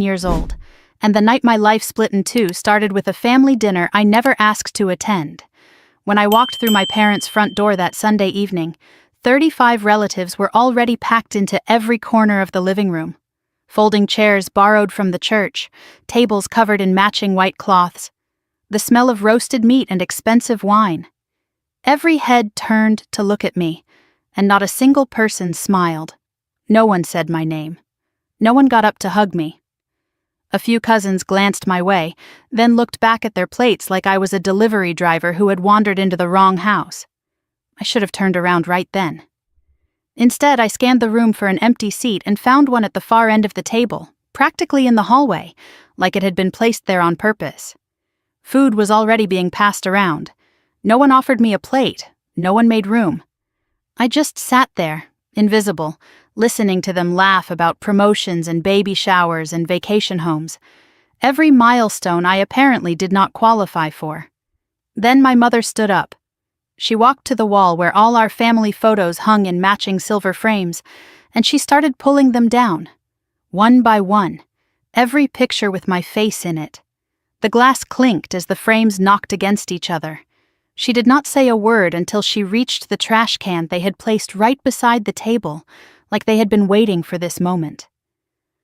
years old, and the night my life split in two started with a family dinner I never asked to attend. When I walked through my parents' front door that Sunday evening, 35 relatives were already packed into every corner of the living room. Folding chairs borrowed from the church, tables covered in matching white cloths, the smell of roasted meat and expensive wine. Every head turned to look at me, and not a single person smiled. No one said my name. No one got up to hug me. A few cousins glanced my way, then looked back at their plates like I was a delivery driver who had wandered into the wrong house. I should have turned around right then. Instead, I scanned the room for an empty seat and found one at the far end of the table, practically in the hallway, like it had been placed there on purpose. Food was already being passed around. No one offered me a plate. No one made room. I just sat there, invisible, listening to them laugh about promotions and baby showers and vacation homes. Every milestone I apparently did not qualify for. Then my mother stood up. She walked to the wall where all our family photos hung in matching silver frames, and she started pulling them down. One by one, every picture with my face in it. The glass clinked as the frames knocked against each other. She did not say a word until she reached the trash can they had placed right beside the table, like they had been waiting for this moment.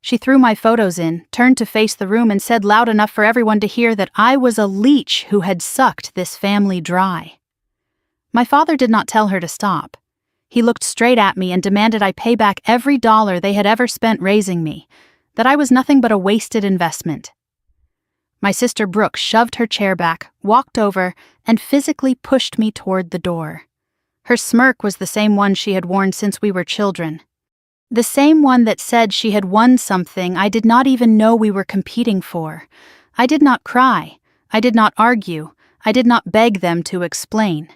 She threw my photos in, turned to face the room, and said loud enough for everyone to hear that I was a leech who had sucked this family dry. My father did not tell her to stop. He looked straight at me and demanded I pay back every dollar they had ever spent raising me, that I was nothing but a wasted investment. My sister Brooke shoved her chair back, walked over, and physically pushed me toward the door. Her smirk was the same one she had worn since we were children. The same one that said she had won something I did not even know we were competing for. I did not cry. I did not argue. I did not beg them to explain.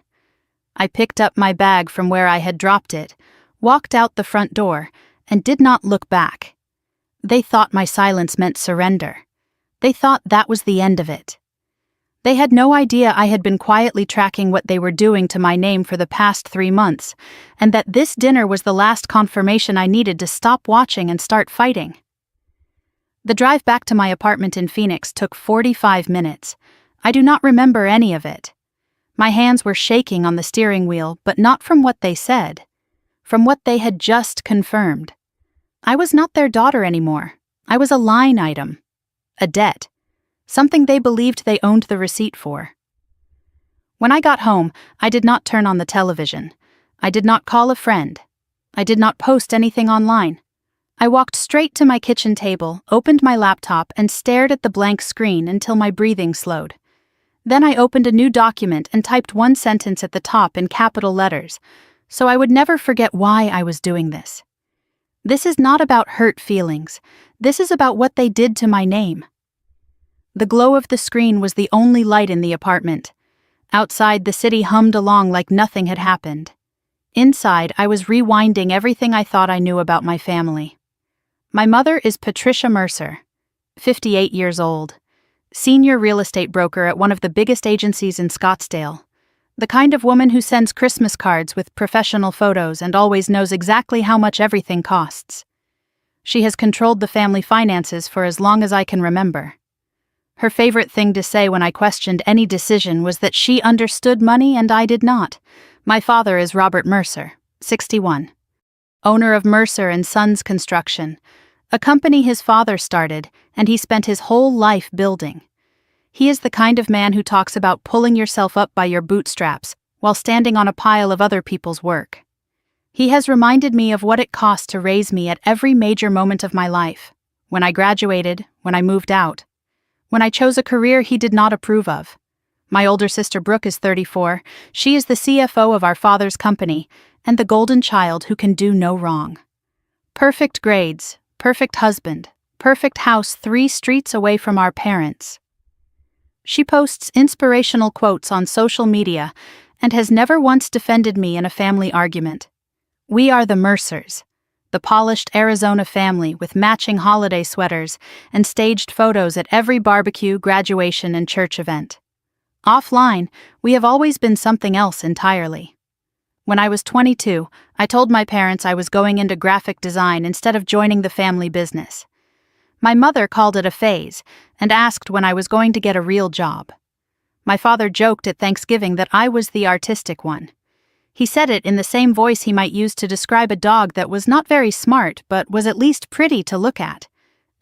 I picked up my bag from where I had dropped it, walked out the front door, and did not look back. They thought my silence meant surrender. They thought that was the end of it. They had no idea I had been quietly tracking what they were doing to my name for the past 3 months, and that this dinner was the last confirmation I needed to stop watching and start fighting. The drive back to my apartment in Phoenix took 45 minutes. I do not remember any of it. My hands were shaking on the steering wheel, but not from what they said, from what they had just confirmed. I was not their daughter anymore. I was a line item, a debt, something they believed they owned the receipt for. When I got home, I did not turn on the television. I did not call a friend. I did not post anything online. I walked straight to my kitchen table, opened my laptop, and stared at the blank screen until my breathing slowed. Then I opened a new document and typed one sentence at the top in capital letters, so I would never forget why I was doing this. This is not about hurt feelings. This is about what they did to my name. The glow of the screen was the only light in the apartment. Outside, the city hummed along like nothing had happened. Inside, I was rewinding everything I thought I knew about my family. My mother is Patricia Mercer, 58 years old. Senior real estate broker at one of the biggest agencies in Scottsdale. The kind of woman who sends Christmas cards with professional photos and always knows exactly how much everything costs. She has controlled the family finances for as long as I can remember. Her favorite thing to say when I questioned any decision was that she understood money and I did not. My father is Robert Mercer, 61. Owner of Mercer & Sons Construction, a company his father started and he spent his whole life building. He is the kind of man who talks about pulling yourself up by your bootstraps while standing on a pile of other people's work. He has reminded me of what it cost to raise me at every major moment of my life. When I graduated, when I moved out, when I chose a career he did not approve of. My older sister Brooke is 34. She is the CFO of our father's company and the golden child who can do no wrong. Perfect grades, perfect husband, perfect house 3 streets away from our parents. She posts inspirational quotes on social media and has never once defended me in a family argument. We are the Mercers, the polished Arizona family with matching holiday sweaters and staged photos at every barbecue, graduation, and church event. Offline, we have always been something else entirely. When I was 22, I told my parents I was going into graphic design instead of joining the family business. My mother called it a phase and asked when I was going to get a real job. My father joked at Thanksgiving that I was the artistic one. He said it in the same voice he might use to describe a dog that was not very smart but was at least pretty to look at.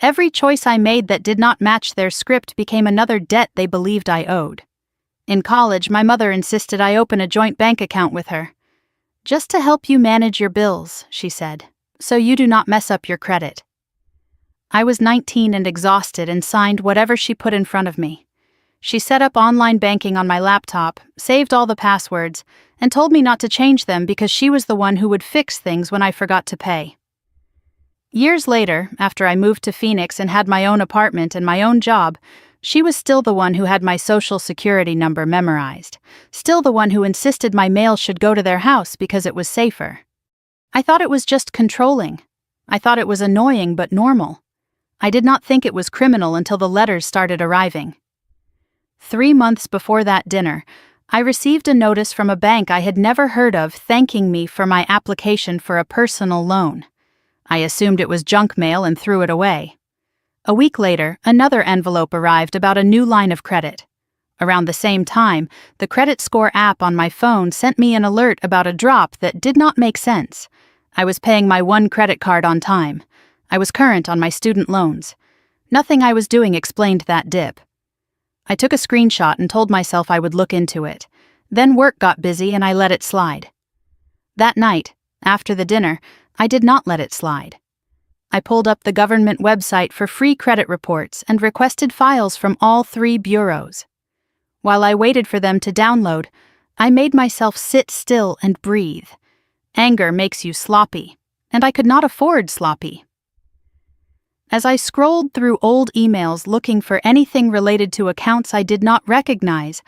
Every choice I made that did not match their script became another debt they believed I owed. In college, my mother insisted I open a joint bank account with her. "Just to help you manage your bills," she said, "so you do not mess up your credit." I was 19 and exhausted and signed whatever she put in front of me. She set up online banking on my laptop, saved all the passwords, and told me not to change them because she was the one who would fix things when I forgot to pay. Years later, after I moved to Phoenix and had my own apartment and my own job, she was still the one who had my social security number memorized, still the one who insisted my mail should go to their house because it was safer. I thought it was just controlling. I thought it was annoying but normal. I did not think it was criminal until the letters started arriving. 3 months before that dinner, I received a notice from a bank I had never heard of thanking me for my application for a personal loan. I assumed it was junk mail and threw it away. A week later, another envelope arrived about a new line of credit. Around the same time, the credit score app on my phone sent me an alert about a drop that did not make sense. I was paying my one credit card on time. I was current on my student loans. Nothing I was doing explained that dip. I took a screenshot and told myself I would look into it. Then work got busy and I let it slide. That night, after the dinner, I did not let it slide. I pulled up the government website for free credit reports and requested files from all 3 bureaus. While I waited for them to download, I made myself sit still and breathe. Anger makes you sloppy, and I could not afford sloppy. As I scrolled through old emails looking for anything related to accounts I did not recognize,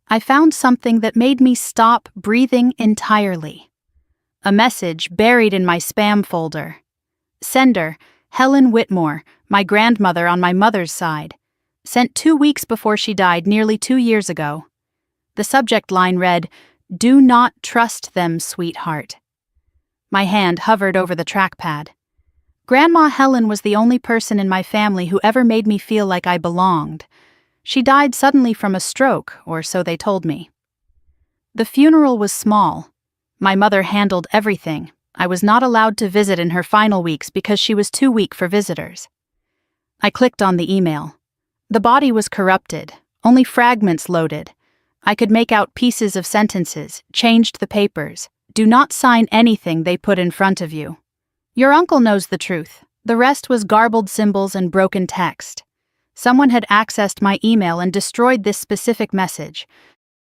I found something that made me stop breathing entirely. A message buried in my spam folder. Sender, Helen Whitmore, my grandmother on my mother's side. Sent 2 weeks before she died nearly 2 years ago. The subject line read, "Do not trust them, sweetheart." My hand hovered over the trackpad. Grandma Helen was the only person in my family who ever made me feel like I belonged. She died suddenly from a stroke, or so they told me. The funeral was small. My mother handled everything. I was not allowed to visit in her final weeks because she was too weak for visitors. I clicked on the email. The body was corrupted, only fragments loaded. I could make out pieces of sentences, changed the papers. "Do not sign anything they put in front of you. Your uncle knows the truth." The rest was garbled symbols and broken text. Someone had accessed my email and destroyed this specific message,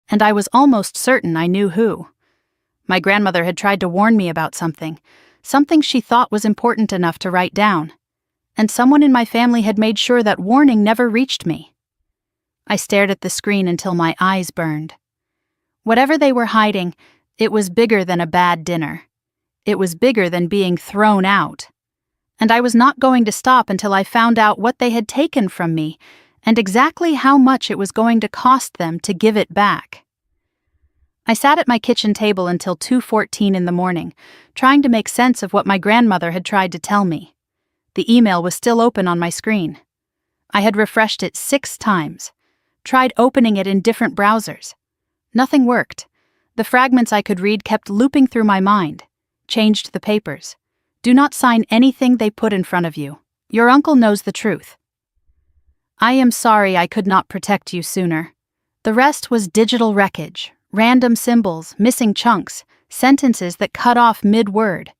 and I was almost certain I knew who. My grandmother had tried to warn me about something she thought was important enough to write down, and someone in my family had made sure that warning never reached me. I stared at the screen until my eyes burned. Whatever they were hiding, it was bigger than a bad dinner. It was bigger than being thrown out. And I was not going to stop until I found out what they had taken from me and exactly how much it was going to cost them to give it back. I sat at my kitchen table until 2:14 in the morning, trying to make sense of what my grandmother had tried to tell me. The email was still open on my screen. I had refreshed it 6 times, tried opening it in different browsers. Nothing worked. The fragments I could read kept looping through my mind. Changed the papers. "Do not sign anything they put in front of you. Your uncle knows the truth. I am sorry I could not protect you sooner." The rest was digital wreckage, random symbols, missing chunks, sentences that cut off mid-word.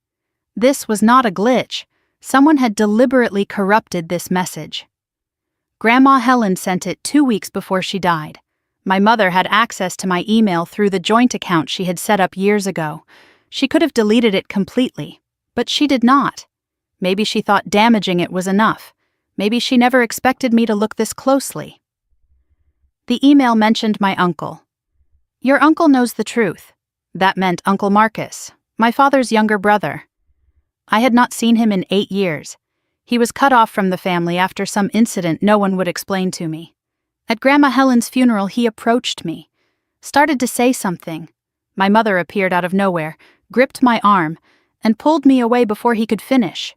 This was not a glitch. Someone had deliberately corrupted this message. Grandma Helen sent it 2 weeks before she died. My mother had access to my email through the joint account she had set up years ago. She could have deleted it completely, but she did not. Maybe she thought damaging it was enough. Maybe she never expected me to look this closely. The email mentioned my uncle. "Your uncle knows the truth." That meant Uncle Marcus, my father's younger brother. I had not seen him in 8 years. He was cut off from the family after some incident no one would explain to me. At Grandma Helen's funeral, he approached me, started to say something. My mother appeared out of nowhere, gripped my arm, and pulled me away before he could finish.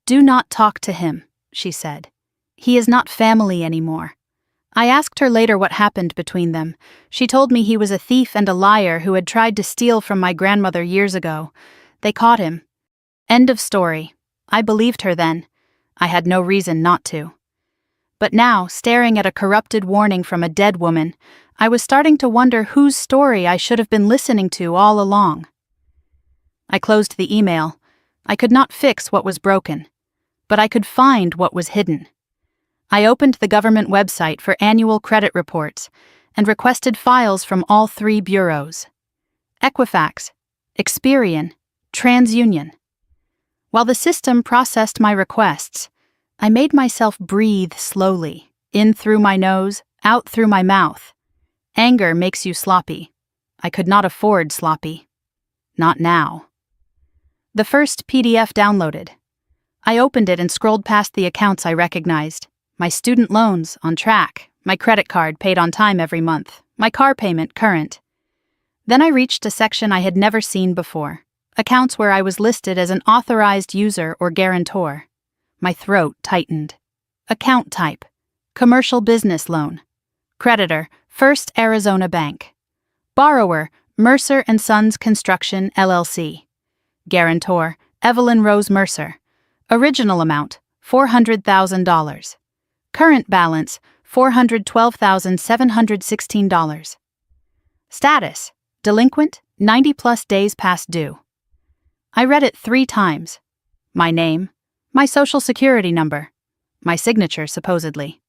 "Do not talk to him," she said. He is not family anymore. I asked her later what happened between them. She told me he was a thief and a liar who had tried to steal from my grandmother years ago. They caught him. End of story. I believed her then. I had no reason not to. But now, staring at a corrupted warning from a dead woman, I was starting to wonder whose story I should have been listening to all along. I closed the email. I could not fix what was broken, but I could find what was hidden. I opened the government website for annual credit reports and requested files from all 3 bureaus: Equifax, Experian, TransUnion. While the system processed my requests, I made myself breathe slowly, in through my nose, out through my mouth. Anger makes you sloppy. I could not afford sloppy. Not now. The first PDF downloaded. I opened it and scrolled past the accounts I recognized. My student loans, on track. My credit card, paid on time every month. My car payment, current. Then I reached a section I had never seen before. Accounts where I was listed as an authorized user or guarantor. My throat tightened. Account type: commercial business loan. Creditor: First Arizona Bank. Borrower: Mercer & Sons Construction, LLC. Guarantor: Evelyn Rose Mercer. Original amount: $400,000. Current balance: $412,716. Status: delinquent, 90+ days past due. I read it 3 times. My name, my social security number, my signature supposedly.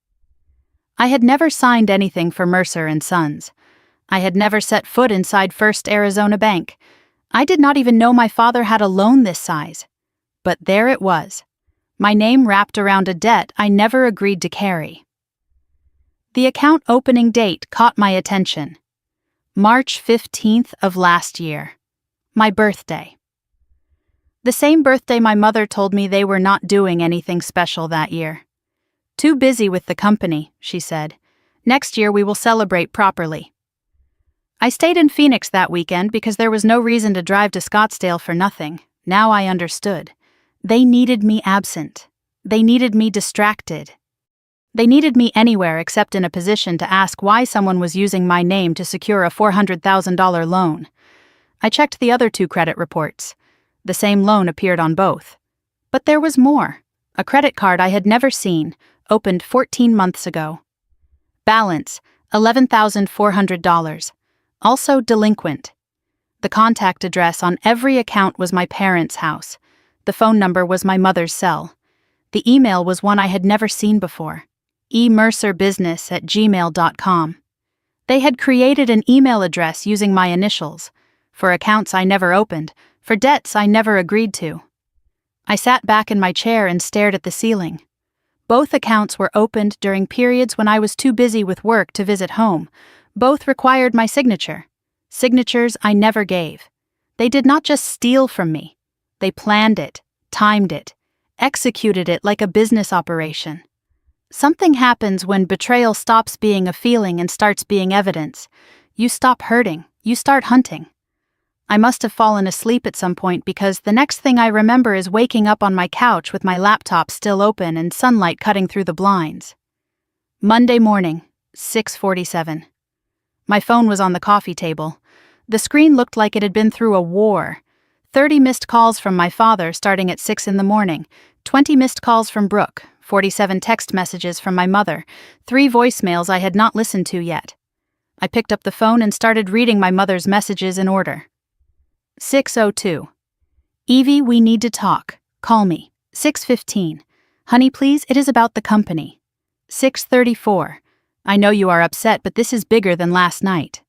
I had never signed anything for Mercer & Sons. I had never set foot inside First Arizona Bank. I did not even know my father had a loan this size. But there it was. My name wrapped around a debt I never agreed to carry. The account opening date caught my attention. March 15th of last year. My birthday. The same birthday my mother told me they were not doing anything special that year. Too busy with the company, she said. Next year we will celebrate properly. I stayed in Phoenix that weekend because there was no reason to drive to Scottsdale for nothing. Now I understood. They needed me absent. They needed me distracted. They needed me anywhere except in a position to ask why someone was using my name to secure a $400,000 loan. I checked the other 2 credit reports. The same loan appeared on both. But there was more. A credit card I had never seen, opened 14 months ago. Balance: $11,400. Also delinquent. The contact address on every account was my parents' house. The phone number was my mother's cell. The email was one I had never seen before. emercerbusiness@gmail.com. They had created an email address using my initials, for accounts I never opened, for debts I never agreed to. I sat back in my chair and stared at the ceiling. Both accounts were opened during periods when I was too busy with work to visit home. Both required my signature. Signatures I never gave. They did not just steal from me. They planned it, timed it, executed it like a business operation. Something happens when betrayal stops being a feeling and starts being evidence. You stop hurting, you start hunting. I must have fallen asleep at some point because the next thing I remember is waking up on my couch with my laptop still open and sunlight cutting through the blinds. Monday morning, 6:47. My phone was on the coffee table. The screen looked like it had been through a war. 30 missed calls from my father starting at 6 in the morning, 20 missed calls from Brooke, 47 text messages from my mother, 3 voicemails I had not listened to yet. I picked up the phone and started reading my mother's messages in order. 6:02. Evie, we need to talk. Call me. 6:15. Honey, please, it is about the company. 6:34. I know you are upset, but this is bigger than last night.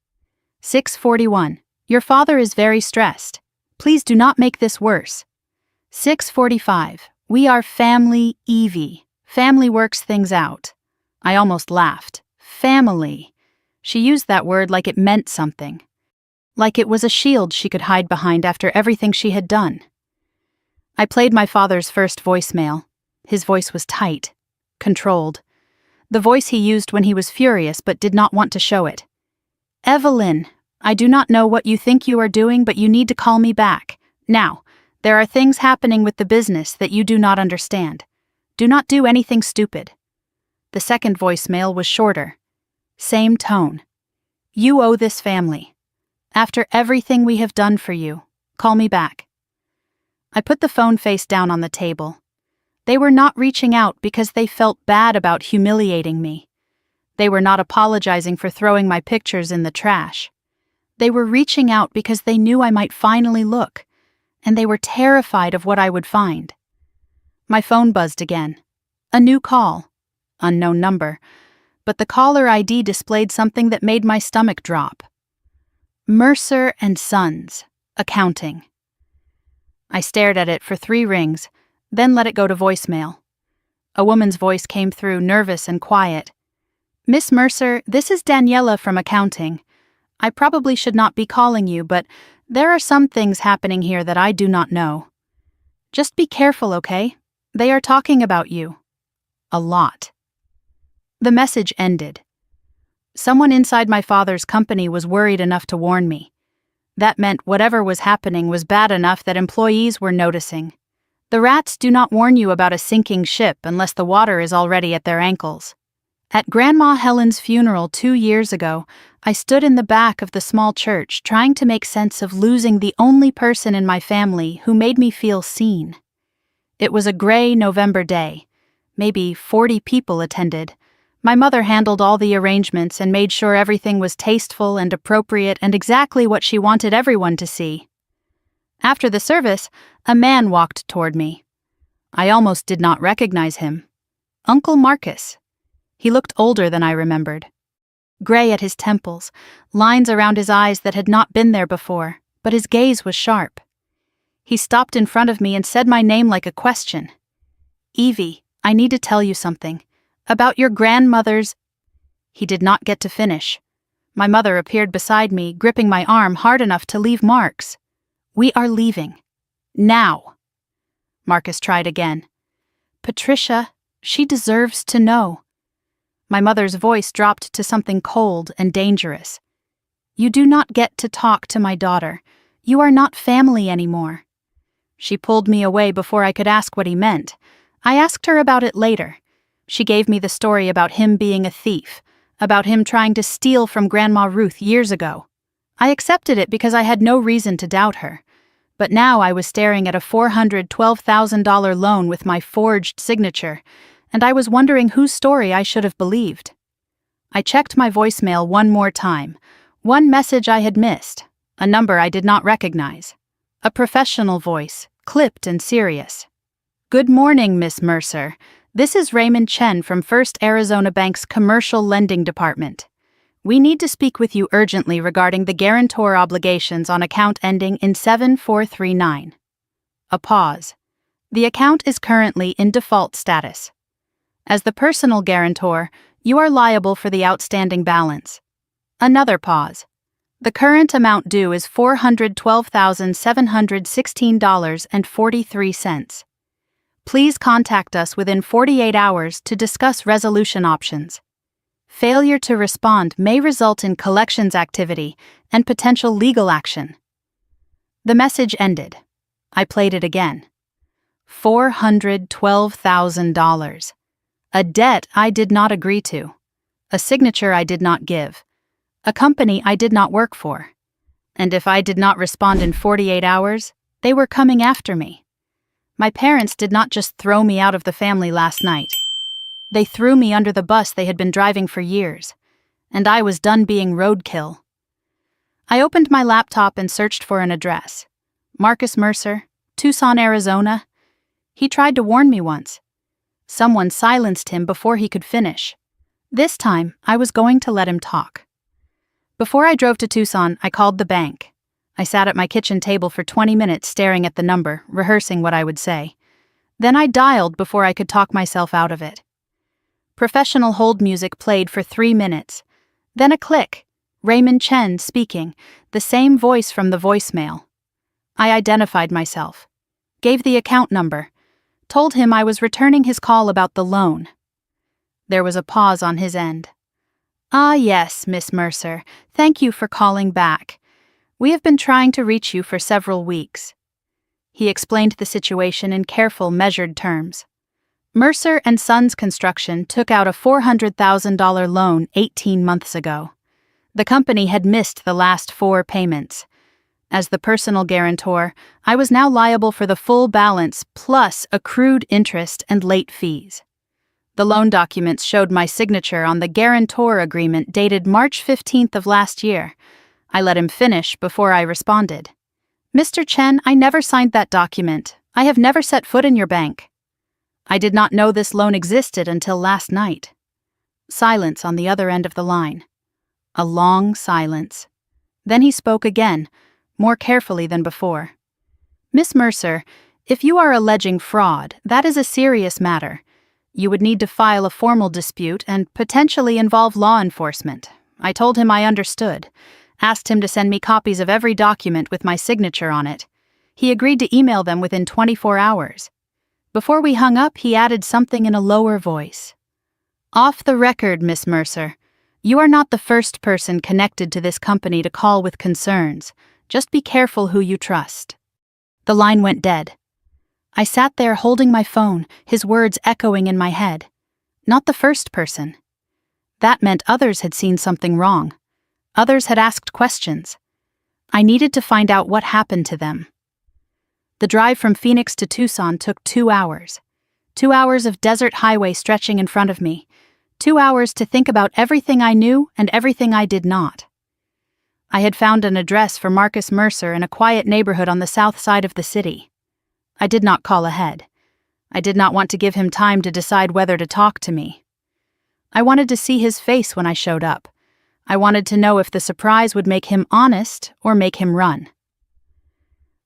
6:41. Your father is very stressed. Please do not make this worse. 6:45. We are family, Evie. Family works things out. I almost laughed. Family. She used that word like it meant something. Like it was a shield she could hide behind after everything she had done. I played my father's first voicemail. His voice was tight, controlled. The voice he used when he was furious but did not want to show it. Evelyn, I do not know what you think you are doing, but you need to call me back. Now, there are things happening with the business that you do not understand. Do not do anything stupid. The second voicemail was shorter. Same tone. You owe this family. After everything we have done for you, call me back. I put the phone face down on the table. They were not reaching out because they felt bad about humiliating me. They were not apologizing for throwing my pictures in the trash. They were reaching out because they knew I might finally look, and they were terrified of what I would find. My phone buzzed again. A new call. Unknown number. But the caller ID displayed something that made my stomach drop. Mercer and Sons, Accounting. I stared at it for 3 rings, then let it go to voicemail. A woman's voice came through, nervous and quiet. Miss Mercer, this is Daniela from accounting. I probably should not be calling you, but there are some things happening here that I do not know. Just be careful, okay? They are talking about you. A lot. The message ended. Someone inside my father's company was worried enough to warn me. That meant whatever was happening was bad enough that employees were noticing. The rats do not warn you about a sinking ship unless the water is already at their ankles. At Grandma Helen's funeral 2 years ago, I stood in the back of the small church trying to make sense of losing the only person in my family who made me feel seen. It was a gray November day. Maybe 40 people attended. My mother handled all the arrangements and made sure everything was tasteful and appropriate and exactly what she wanted everyone to see. After the service, a man walked toward me. I almost did not recognize him. Uncle Marcus. He looked older than I remembered. Gray at his temples, lines around his eyes that had not been there before, but his gaze was sharp. He stopped in front of me and said my name like a question. Evie, I need to tell you something. About your grandmother's... He did not get to finish. My mother appeared beside me, gripping my arm hard enough to leave marks. We are leaving. Now. Marcus tried again. Patricia, she deserves to know. My mother's voice dropped to something cold and dangerous. You do not get to talk to my daughter. You are not family anymore. She pulled me away before I could ask what he meant. I asked her about it later. She gave me the story about him being a thief, about him trying to steal from Grandma Ruth years ago. I accepted it because I had no reason to doubt her. But now I was staring at a $412,000 loan with my forged signature, and I was wondering whose story I should have believed. I checked my voicemail one more time. One message I had missed, a number I did not recognize. A professional voice, clipped and serious. Good morning, Miss Mercer. This is Raymond Chen from First Arizona Bank's Commercial Lending Department. We need to speak with you urgently regarding the guarantor obligations on account ending in 7439. A pause. The account is currently in default status. As the personal guarantor, you are liable for the outstanding balance. Another pause. The current amount due is $412,716.43. Please contact us within 48 hours to discuss resolution options. Failure to respond may result in collections activity and potential legal action. The message ended. I played it again. $412,000. A debt I did not agree to. A signature I did not give. A company I did not work for. And if I did not respond in 48 hours, they were coming after me. My parents did not just throw me out of the family last night. They threw me under the bus they had been driving for years, and I was done being roadkill. I opened my laptop and searched for an address. Marcus Mercer, Tucson, Arizona. He tried to warn me once. Someone silenced him before he could finish. This time, I was going to let him talk. Before I drove to Tucson, I called the bank. I sat at my kitchen table for 20 minutes staring at the number, rehearsing what I would say. Then I dialed before I could talk myself out of it. Professional hold music played for 3 minutes. Then a click. Raymond Chen speaking, the same voice from the voicemail. I identified myself. Gave the account number. Told him I was returning his call about the loan. There was a pause on his end. Ah, yes, Miss Mercer. Thank you for calling back. We have been trying to reach you for several weeks. He explained the situation in careful, measured terms. Mercer and Sons Construction took out a $400,000 loan 18 months ago. The company had missed the last 4 payments. As the personal guarantor, I was now liable for the full balance plus accrued interest and late fees. The loan documents showed my signature on the guarantor agreement dated March 15th of last year. I let him finish before I responded. "Mr. Chen, I never signed that document. I have never set foot in your bank. I did not know this loan existed until last night." Silence on the other end of the line. A long silence. Then he spoke again, more carefully than before. "Miss Mercer, if you are alleging fraud, that is a serious matter. You would need to file a formal dispute and potentially involve law enforcement." I told him I understood, asked him to send me copies of every document with my signature on it. He agreed to email them within 24 hours. Before we hung up, he added something in a lower voice. "Off the record, Miss Mercer, you are not the first person connected to this company to call with concerns. Just be careful who you trust." The line went dead. I sat there holding my phone, his words echoing in my head. Not the first person. That meant others had seen something wrong. Others had asked questions. I needed to find out what happened to them. The drive from Phoenix to Tucson took 2 hours. 2 hours of desert highway stretching in front of me. 2 hours to think about everything I knew and everything I did not. I had found an address for Marcus Mercer in a quiet neighborhood on the south side of the city. I did not call ahead. I did not want to give him time to decide whether to talk to me. I wanted to see his face when I showed up. I wanted to know if the surprise would make him honest or make him run.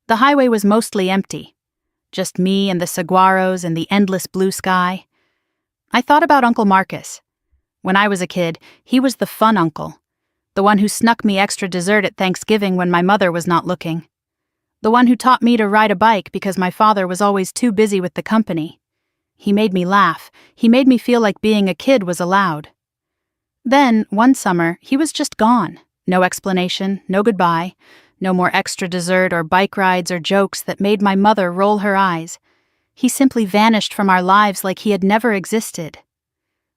The highway was mostly empty. Just me and the saguaros and the endless blue sky. I thought about Uncle Marcus. When I was a kid, he was the fun uncle. The one who snuck me extra dessert at Thanksgiving when my mother was not looking. The one who taught me to ride a bike because my father was always too busy with the company. He made me laugh. He made me feel like being a kid was allowed. Then, one summer, he was just gone. No explanation, no goodbye, no more extra dessert or bike rides or jokes that made my mother roll her eyes. He simply vanished from our lives like he had never existed.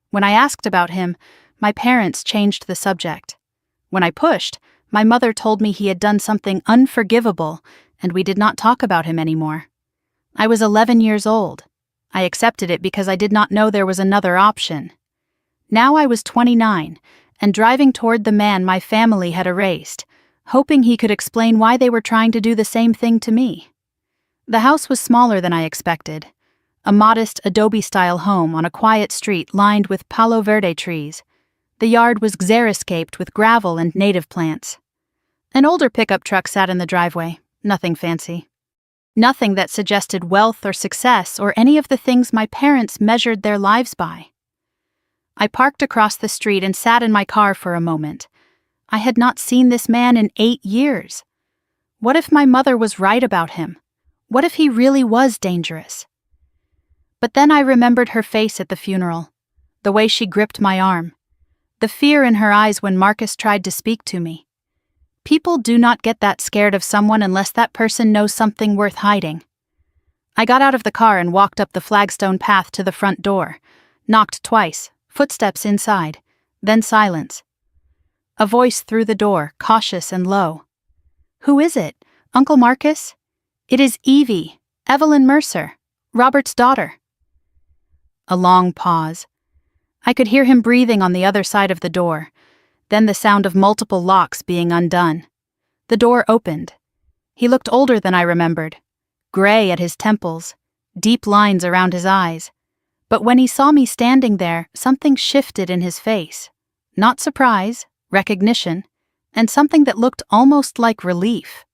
When I asked about him, my parents changed the subject. When I pushed, my mother told me he had done something unforgivable, and we did not talk about him anymore. I was 11 years old. I accepted it because I did not know there was another option. Now I was 29, and driving toward the man my family had erased, hoping he could explain why they were trying to do the same thing to me. The house was smaller than I expected. A modest adobe-style home on a quiet street lined with Palo Verde trees. The yard was xeriscaped with gravel and native plants. An older pickup truck sat in the driveway, nothing fancy. Nothing that suggested wealth or success or any of the things my parents measured their lives by. I parked across the street and sat in my car for a moment. I had not seen this man in 8 years. What if my mother was right about him? What if he really was dangerous? But then I remembered her face at the funeral, the way she gripped my arm, the fear in her eyes when Marcus tried to speak to me. People do not get that scared of someone unless that person knows something worth hiding. I got out of the car and walked up the flagstone path to the front door, knocked twice, footsteps inside, then silence. A voice through the door, cautious and low. "Who is it? Uncle Marcus?" "It is Evie, Evelyn Mercer, Robert's daughter." A long pause. I could hear him breathing on the other side of the door, then the sound of multiple locks being undone. The door opened. He looked older than I remembered, gray at his temples, deep lines around his eyes. But when he saw me standing there, something shifted in his face. Not surprise, recognition, and something that looked almost like relief.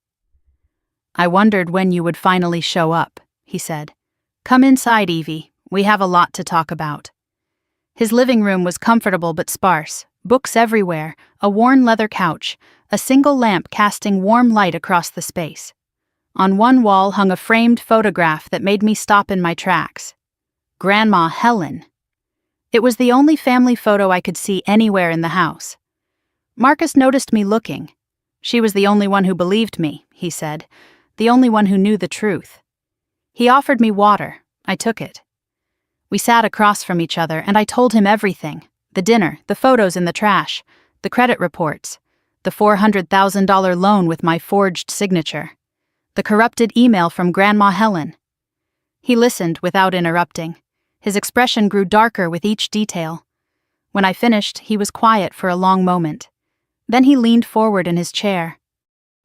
"I wondered when you would finally show up," he said. "Come inside, Evie. We have a lot to talk about." His living room was comfortable but sparse, books everywhere, a worn leather couch, a single lamp casting warm light across the space. On one wall hung a framed photograph that made me stop in my tracks. Grandma Helen. It was the only family photo I could see anywhere in the house. Marcus noticed me looking. She was the only one who believed me, he said, the only one who knew the truth. He offered me water. I took it. We sat across from each other and I told him everything. The dinner, the photos in the trash, the credit reports, the $400,000 loan with my forged signature, the corrupted email from Grandma Helen. He listened without interrupting. His expression grew darker with each detail. When I finished, he was quiet for a long moment. Then he leaned forward in his chair.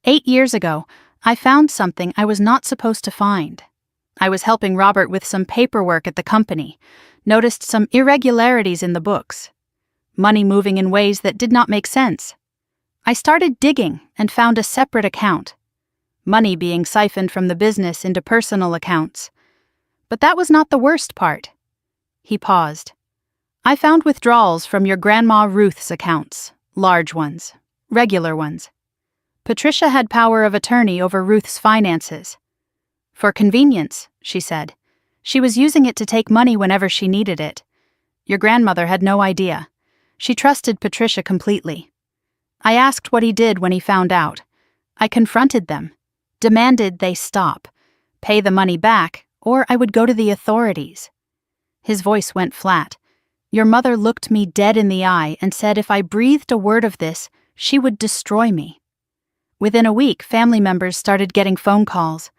8 years ago, I found something I was not supposed to find. I was helping Robert with some paperwork at the company, noticed some irregularities in the books, money moving in ways that did not make sense. I started digging and found a separate account, money being siphoned from the business into personal accounts. But that was not the worst part. He paused. I found withdrawals from your Grandma Ruth's accounts, large ones, regular ones. Patricia had power of attorney over Ruth's finances. For convenience, she said. She was using it to take money whenever she needed it. Your grandmother had no idea. She trusted Patricia completely. I asked what he did when he found out. I confronted them, demanded they stop, pay the money back, or I would go to the authorities. His voice went flat. Your mother looked me dead in the eye and said if I breathed a word of this, she would destroy me. Within a week, family members started getting phone calls.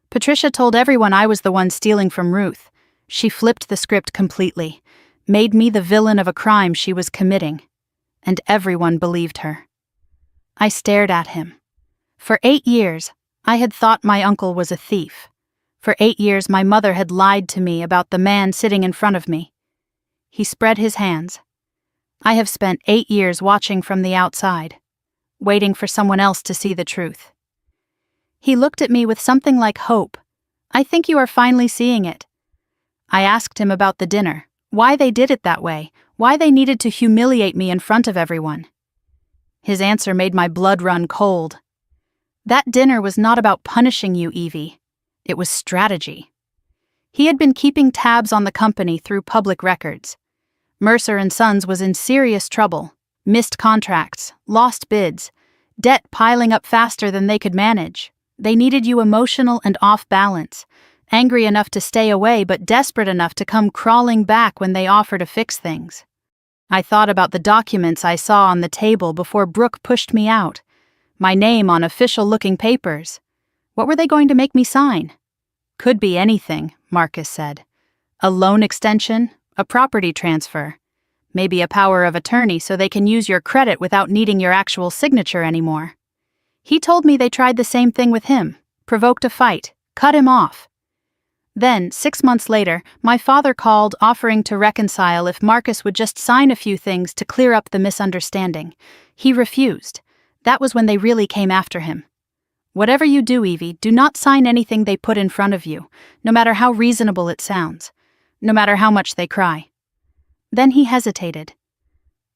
Patricia told everyone I was the one stealing from Ruth. She flipped the script completely, made me the villain of a crime she was committing, and everyone believed her. I stared at him. For 8 years, I had thought my uncle was a thief. For 8 years, my mother had lied to me about the man sitting in front of me. He spread his hands. I have spent 8 years watching from the outside, waiting for someone else to see the truth. He looked at me with something like hope. I think you are finally seeing it. I asked him about the dinner, why they did it that way, why they needed to humiliate me in front of everyone. His answer made my blood run cold. That dinner was not about punishing you, Evie. It was strategy. He had been keeping tabs on the company through public records. Mercer & Sons was in serious trouble. Missed contracts, lost bids, debt piling up faster than they could manage. They needed you emotional and off balance, angry enough to stay away but desperate enough to come crawling back when they offer to fix things. I thought about the documents I saw on the table before Brooke pushed me out. My name on official-looking papers. What were they going to make me sign? Could be anything, Marcus said. A loan extension, a property transfer, maybe a power of attorney so they can use your credit without needing your actual signature anymore. He told me they tried the same thing with him, provoked a fight, cut him off. Then, 6 months later, my father called offering to reconcile if Marcus would just sign a few things to clear up the misunderstanding. He refused. That was when they really came after him. Whatever you do, Evie, do not sign anything they put in front of you, no matter how reasonable it sounds, no matter how much they cry. Then he hesitated.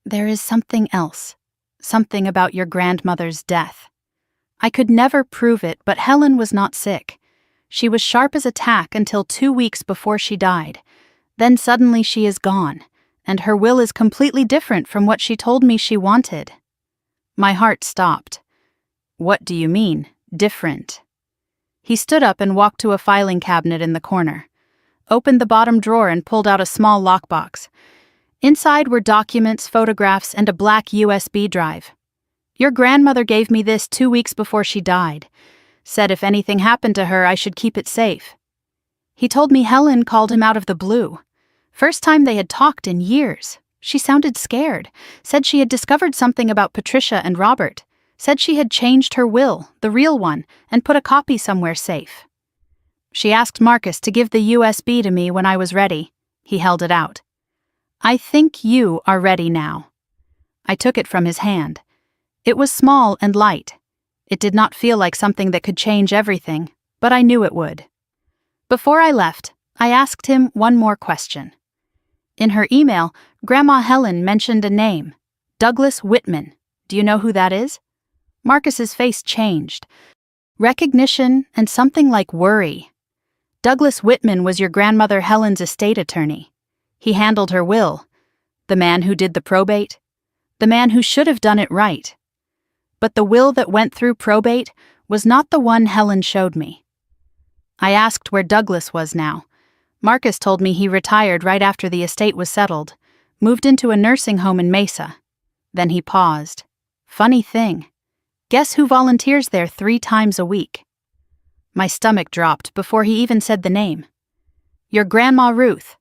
There is something else, something about your grandmother's death. I could never prove it, but Helen was not sick. She was sharp as a tack until 2 weeks before she died. Then suddenly she is gone, and her will is completely different from what she told me she wanted. My heart stopped. What do you mean, different? He stood up and walked to a filing cabinet in the corner, opened the bottom drawer and pulled out a small lockbox. Inside were documents, photographs, and a black USB drive. Your grandmother gave me this 2 weeks before she died. Said if anything happened to her, I should keep it safe. He told me Helen called him out of the blue. First time they had talked in years. She sounded scared, said she had discovered something about Patricia and Robert, said she had changed her will, the real one, and put a copy somewhere safe. She asked Marcus to give the USB to me when I was ready. He held it out. I think you are ready now. I took it from his hand. It was small and light. It did not feel like something that could change everything, but I knew it would. Before I left, I asked him one more question. In her email, Grandma Helen mentioned a name, Douglas Whitman. Do you know who that is? Marcus's face changed. Recognition and something like worry. Douglas Whitman was your grandmother Helen's estate attorney. He handled her will. The man who did the probate. The man who should have done it right. But the will that went through probate was not the one Helen showed me. I asked where Douglas was now. Marcus told me he retired right after the estate was settled, moved into a nursing home in Mesa. Then he paused. Funny thing. Guess who volunteers there 3 times a week? My stomach dropped before he even said the name. Your Grandma Ruth.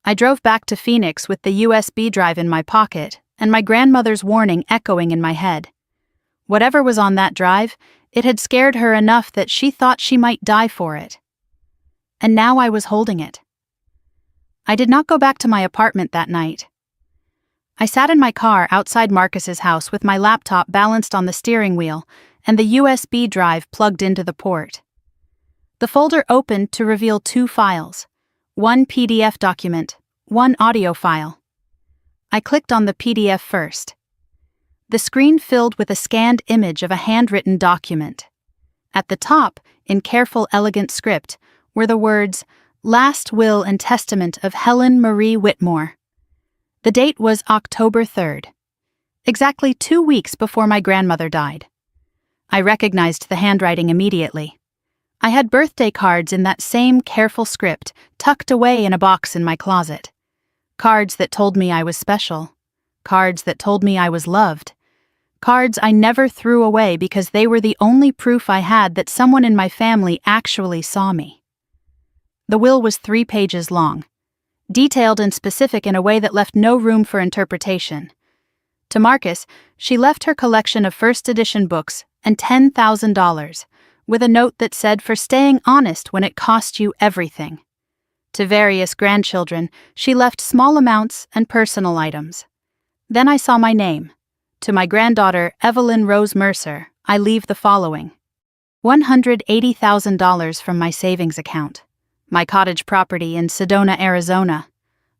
I drove back to Phoenix with the USB drive in my pocket and my grandmother's warning echoing in my head. Whatever was on that drive, it had scared her enough that she thought she might die for it. And now I was holding it. I did not go back to my apartment that night. I sat in my car outside Marcus's house with my laptop balanced on the steering wheel and the USB drive plugged into the port. The folder opened to reveal 2 files, 1 PDF document, 1 audio file. I clicked on the PDF first. The screen filled with a scanned image of a handwritten document. At the top, in careful, elegant script, were the words, Last Will and Testament of Helen Marie Whitmore. The date was October 3rd, exactly 2 weeks before my grandmother died. I recognized the handwriting immediately. I had birthday cards in that same careful script tucked away in a box in my closet. Cards that told me I was special. Cards that told me I was loved. Cards I never threw away because they were the only proof I had that someone in my family actually saw me. The will was 3 pages long, detailed and specific in a way that left no room for interpretation. To Marcus, she left her collection of first edition books and $10,000, with a note that said for staying honest when it cost you everything. To various grandchildren, she left small amounts and personal items. Then I saw my name. To my granddaughter, Evelyn Rose Mercer, I leave the following: $180,000 from my savings account. My cottage property in Sedona, Arizona.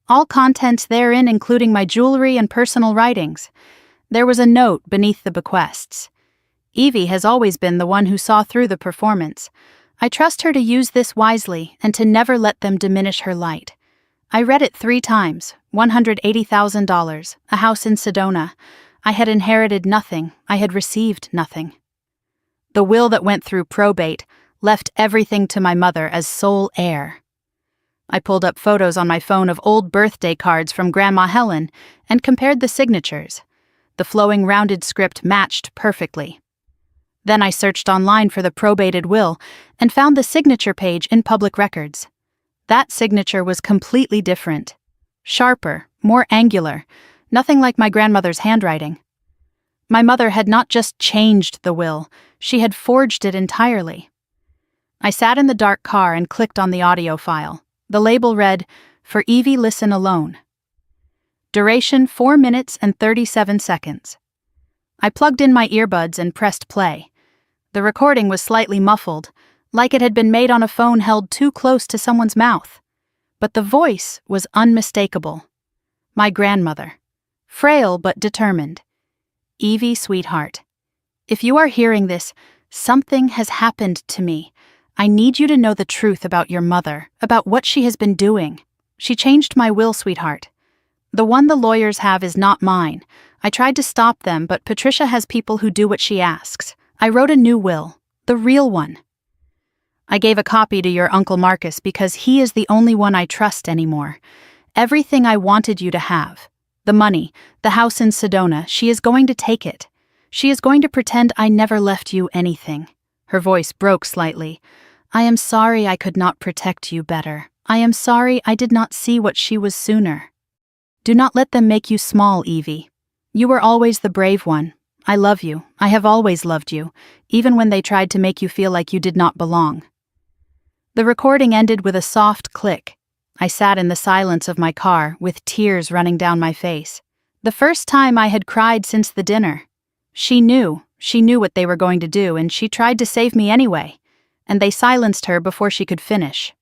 All contents therein including my jewelry and personal writings. There was a note beneath the bequests. Evie has always been the one who saw through the performance. I trust her to use this wisely and to never let them diminish her light. I read it 3 times, $180,000, a house in Sedona. I had inherited nothing, I had received nothing. The will that went through probate left everything to my mother as sole heir. I pulled up photos on my phone of old birthday cards from Grandma Helen and compared the signatures. The flowing rounded script matched perfectly. Then I searched online for the probated will and found the signature page in public records. That signature was completely different. Sharper, more angular, nothing like my grandmother's handwriting. My mother had not just changed the will, she had forged it entirely. I sat in the dark car and clicked on the audio file. The label read, For Evie Listen Alone. Duration 4 minutes and 37 seconds. I plugged in my earbuds and pressed play. The recording was slightly muffled, like it had been made on a phone held too close to someone's mouth. But the voice was unmistakable. My grandmother. Frail but determined. Evie, sweetheart. If you are hearing this, something has happened to me. I need you to know the truth about your mother, about what she has been doing. She changed my will, sweetheart. The one the lawyers have is not mine. I tried to stop them, but Patricia has people who do what she asks. I wrote a new will, the real one. I gave a copy to your Uncle Marcus because he is the only one I trust anymore. Everything I wanted you to have. The money, the house in Sedona, she is going to take it. She is going to pretend I never left you anything. Her voice broke slightly. I am sorry I could not protect you better. I am sorry I did not see what she was sooner. Do not let them make you small, Evie. You were always the brave one. I love you. I have always loved you, even when they tried to make you feel like you did not belong. The recording ended with a soft click. I sat in the silence of my car, with tears running down my face. The first time I had cried since the dinner. She knew what they were going to do, and she tried to save me anyway, and they silenced her before she could finish.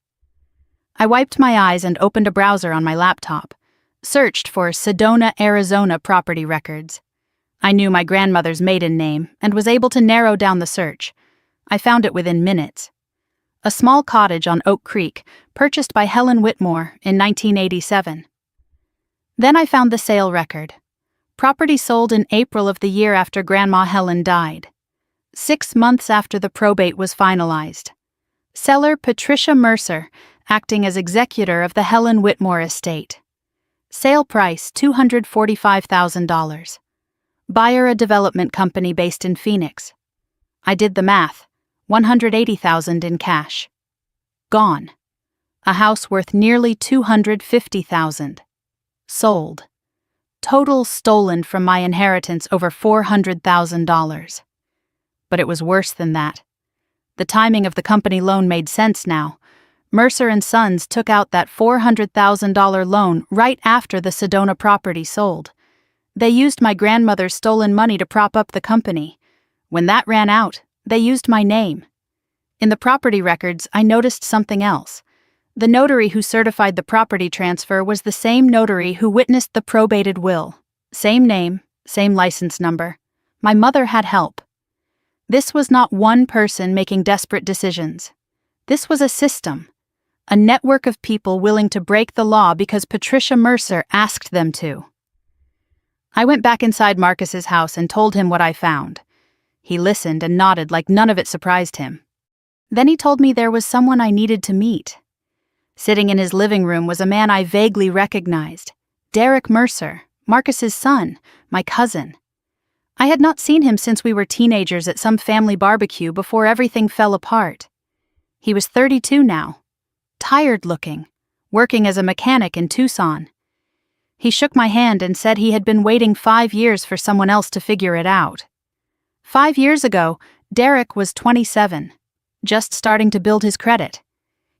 I wiped my eyes and opened a browser on my laptop, searched for Sedona, Arizona property records. I knew my grandmother's maiden name and was able to narrow down the search. I found it within minutes. A small cottage on Oak Creek, purchased by Helen Whitmore in 1987. Then I found the sale record. Property sold in April of the year after Grandma Helen died. 6 months after the probate was finalized. Seller Patricia Mercer, acting as executor of the Helen Whitmore estate. Sale price $245,000. Buyer a development company based in Phoenix. I did the math. $180,000 in cash. Gone. A house worth nearly $250,000. Sold. Total stolen from my inheritance over $400,000. But it was worse than that. The timing of the company loan made sense now. Mercer and Sons took out that $400,000 loan right after the Sedona property sold. They used my grandmother's stolen money to prop up the company. When that ran out, they used my name. In the property records, I noticed something else. The notary who certified the property transfer was the same notary who witnessed the probated will. Same name, same license number. My mother had help. This was not one person making desperate decisions. This was a system. A network of people willing to break the law because Patricia Mercer asked them to. I went back inside Marcus's house and told him what I found. He listened and nodded like none of it surprised him. Then he told me there was someone I needed to meet. Sitting in his living room was a man I vaguely recognized. Derek Mercer, Marcus's son, my cousin. I had not seen him since we were teenagers at some family barbecue before everything fell apart. He was 32 now. Tired looking, working as a mechanic in Tucson. He shook my hand and said he had been waiting 5 years for someone else to figure it out. 5 years ago, Derek was 27, just starting to build his credit.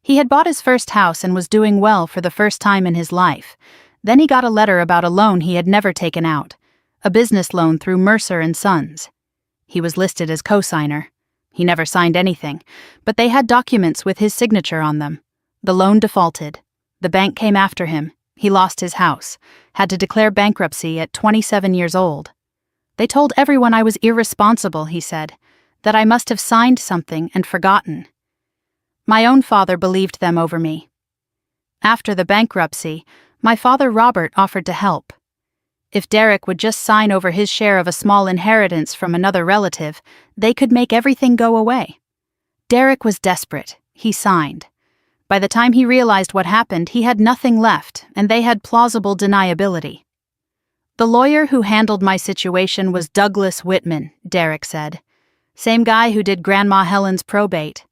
He had bought his first house and was doing well for the first time in his life. Then he got a letter about a loan he had never taken out, a business loan through Mercer and Sons. He was listed as co-signer. He never signed anything, but they had documents with his signature on them. The loan defaulted. The bank came after him. He lost his house, had to declare bankruptcy at 27 years old. They told everyone I was irresponsible, he said, that I must have signed something and forgotten. My own father believed them over me. After the bankruptcy, my father Robert offered to help. If Derek would just sign over his share of a small inheritance from another relative, they could make everything go away. Derek was desperate. He signed. By the time he realized what happened, he had nothing left, and they had plausible deniability. The lawyer who handled my situation was Douglas Whitman, Derek said. Same guy who did Grandma Helen's probate.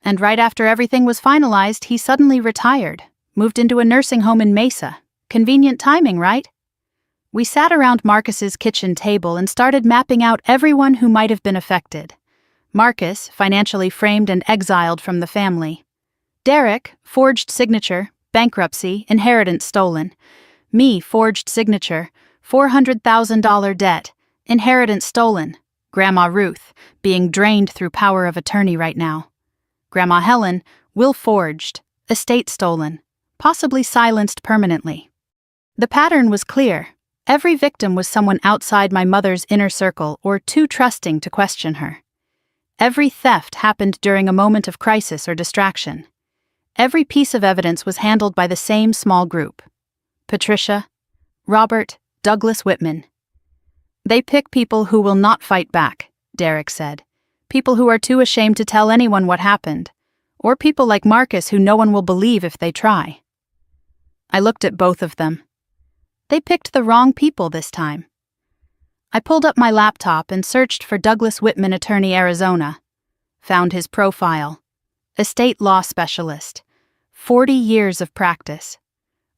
And right after everything was finalized, he suddenly retired, moved into a nursing home in Mesa. Convenient timing, right? We sat around Marcus's kitchen table and started mapping out everyone who might have been affected. Marcus, financially framed and exiled from the family. Derek, forged signature, bankruptcy, inheritance stolen. Me, forged signature, $400,000 debt, inheritance stolen. Grandma Ruth, being drained through power of attorney right now. Grandma Helen, will forged, estate stolen, possibly silenced permanently. The pattern was clear. Every victim was someone outside my mother's inner circle or too trusting to question her. Every theft happened during a moment of crisis or distraction. Every piece of evidence was handled by the same small group. Patricia, Robert, Douglas Whitman. They pick people who will not fight back, Derek said. People who are too ashamed to tell anyone what happened. Or people like Marcus who no one will believe if they try. I looked at both of them. They picked the wrong people this time. I pulled up my laptop and searched for Douglas Whitman, Attorney, Arizona. Found his profile. Estate law specialist. 40 years of practice.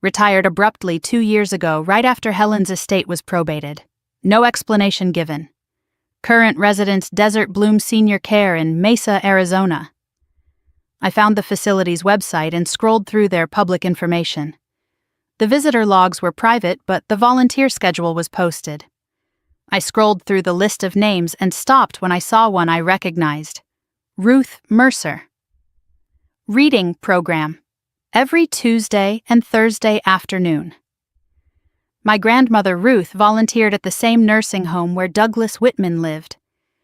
Retired abruptly 2 years ago, right after Helen's estate was probated. No explanation given. Current residence Desert Bloom Senior Care in Mesa, Arizona. I found the facility's website and scrolled through their public information. The visitor logs were private, but the volunteer schedule was posted. I scrolled through the list of names and stopped when I saw one I recognized. Ruth Mercer. Reading program. Every Tuesday and Thursday afternoon. My grandmother Ruth volunteered at the same nursing home where Douglas Whitman lived.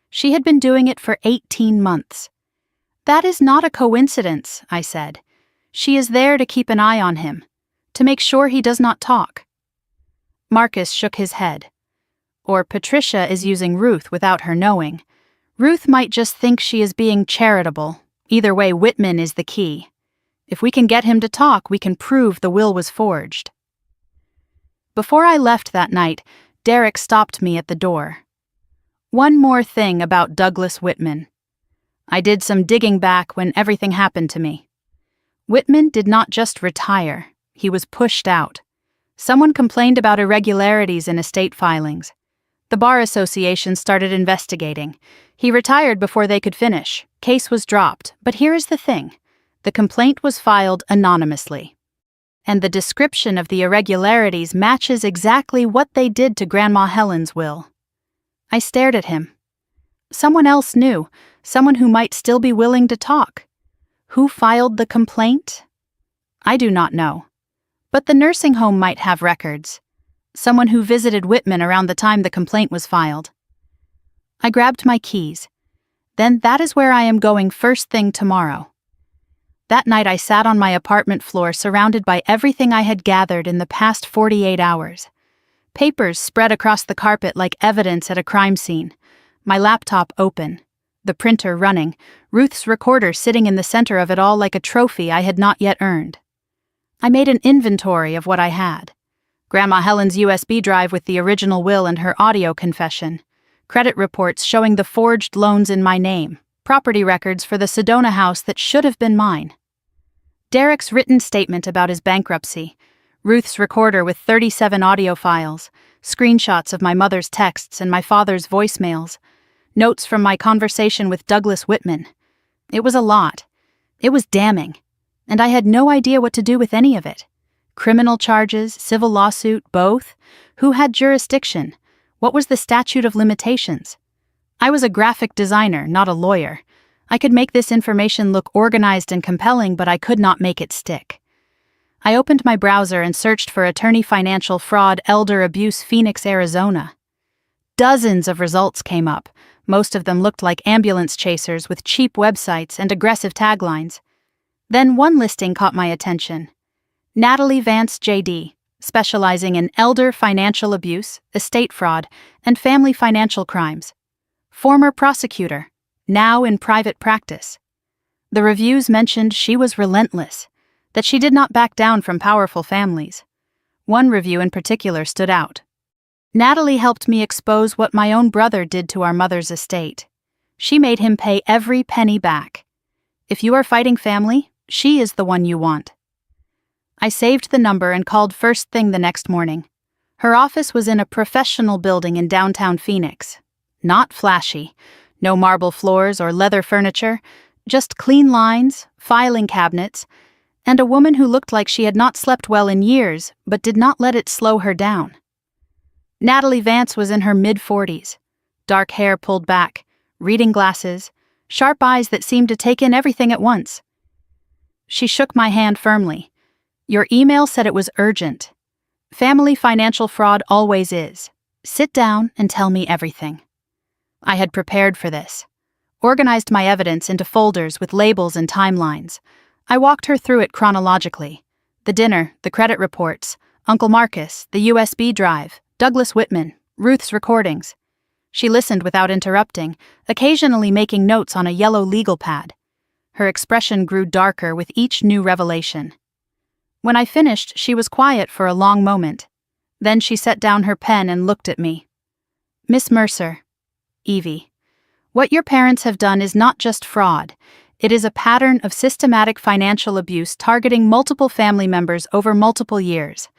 She had been doing it for 18 months. That is not a coincidence, I said. She is there to keep an eye on him, to make sure he does not talk. Marcus shook his head. Or Patricia is using Ruth without her knowing. Ruth might just think she is being charitable. Either way, Whitman is the key. If we can get him to talk, we can prove the will was forged. Before I left that night, Derek stopped me at the door. One more thing about Douglas Whitman. I did some digging back when everything happened to me. Whitman did not just retire, he was pushed out. Someone complained about irregularities in estate filings. The Bar Association started investigating. He retired before they could finish. Case was dropped, but here is the thing. The complaint was filed anonymously. And the description of the irregularities matches exactly what they did to Grandma Helen's will. I stared at him. Someone else knew, someone who might still be willing to talk. Who filed the complaint? I do not know. But the nursing home might have records. Someone who visited Whitman around the time the complaint was filed. I grabbed my keys. Then that is where I am going first thing tomorrow. That night I sat on my apartment floor surrounded by everything I had gathered in the past 48 hours. Papers spread across the carpet like evidence at a crime scene. My laptop open. The printer running. Ruth's recorder sitting in the center of it all like a trophy I had not yet earned. I made an inventory of what I had. Grandma Helen's USB drive with the original will and her audio confession. Credit reports showing the forged loans in my name. Property records for the Sedona house that should have been mine. Derek's written statement about his bankruptcy. Ruth's recorder with 37 audio files. Screenshots of my mother's texts and my father's voicemails. Notes from my conversation with Douglas Whitman. It was a lot. It was damning. And I had no idea what to do with any of it. Criminal charges, civil lawsuit, both? Who had jurisdiction? What was the statute of limitations? I was a graphic designer, not a lawyer. I could make this information look organized and compelling, but I could not make it stick. I opened my browser and searched for attorney financial fraud, elder abuse, Phoenix, Arizona. Dozens of results came up. Most of them looked like ambulance chasers with cheap websites and aggressive taglines. Then one listing caught my attention. Natalie Vance, J.D., specializing in elder financial abuse, estate fraud, and family financial crimes. Former prosecutor, now in private practice. The reviews mentioned she was relentless, that she did not back down from powerful families. One review in particular stood out. Natalie helped me expose what my own brother did to our mother's estate. She made him pay every penny back. If you are fighting family, she is the one you want. I saved the number and called first thing the next morning. Her office was in a professional building in downtown Phoenix. Not flashy. No marble floors or leather furniture, just clean lines, filing cabinets, and a woman who looked like she had not slept well in years, but did not let it slow her down. Natalie Vance was in her mid-40s. Dark hair pulled back, reading glasses, sharp eyes that seemed to take in everything at once. She shook my hand firmly. Your email said it was urgent. Family financial fraud always is. Sit down and tell me everything. I had prepared for this. Organized my evidence into folders with labels and timelines. I walked her through it chronologically. The dinner, the credit reports, Uncle Marcus, the USB drive, Douglas Whitman, Ruth's recordings. She listened without interrupting, occasionally making notes on a yellow legal pad. Her expression grew darker with each new revelation. When I finished, she was quiet for a long moment. Then she set down her pen and looked at me. Miss Mercer, Evie, what your parents have done is not just fraud. It is a pattern of systematic financial abuse targeting multiple family members over multiple years.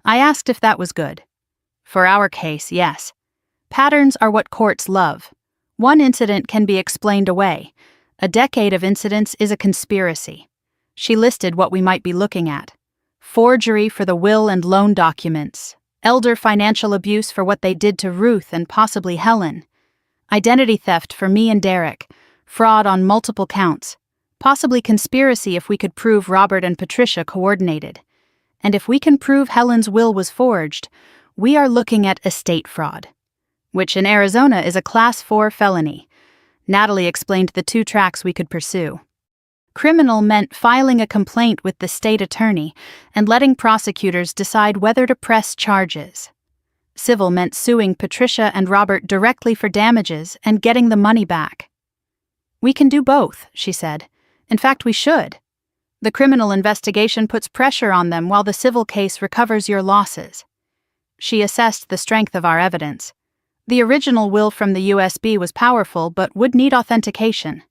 I asked if that was good. For our case, yes. Patterns are what courts love. One incident can be explained away. A decade of incidents is a conspiracy. She listed what we might be looking at. Forgery for the will and loan documents. Elder financial abuse for what they did to Ruth and possibly Helen. Identity theft for me and Derek. Fraud on multiple counts. Possibly conspiracy if we could prove Robert and Patricia coordinated. And if we can prove Helen's will was forged, we are looking at estate fraud, which in Arizona is a Class 4 felony. Natalie explained the two tracks we could pursue. Criminal meant filing a complaint with the state attorney and letting prosecutors decide whether to press charges. Civil meant suing Patricia and Robert directly for damages and getting the money back. We can do both, she said. In fact, we should. The criminal investigation puts pressure on them while the civil case recovers your losses. She assessed the strength of our evidence. The original will from the USB was powerful but would need authentication.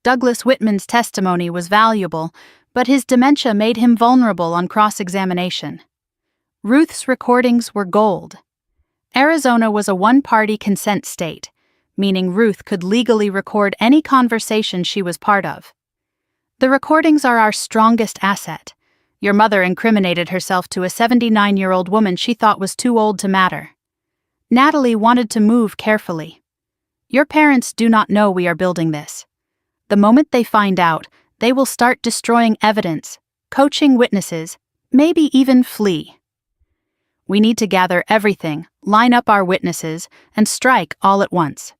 Douglas Whitman's testimony was valuable, but his dementia made him vulnerable on cross-examination. Ruth's recordings were gold. Arizona was a one-party consent state, meaning Ruth could legally record any conversation she was part of. The recordings are our strongest asset. Your mother incriminated herself to a 79-year-old woman she thought was too old to matter. Natalie wanted to move carefully. Your parents do not know we are building this. The moment they find out, they will start destroying evidence, coaching witnesses, maybe even flee. We need to gather everything, line up our witnesses, and strike all at once.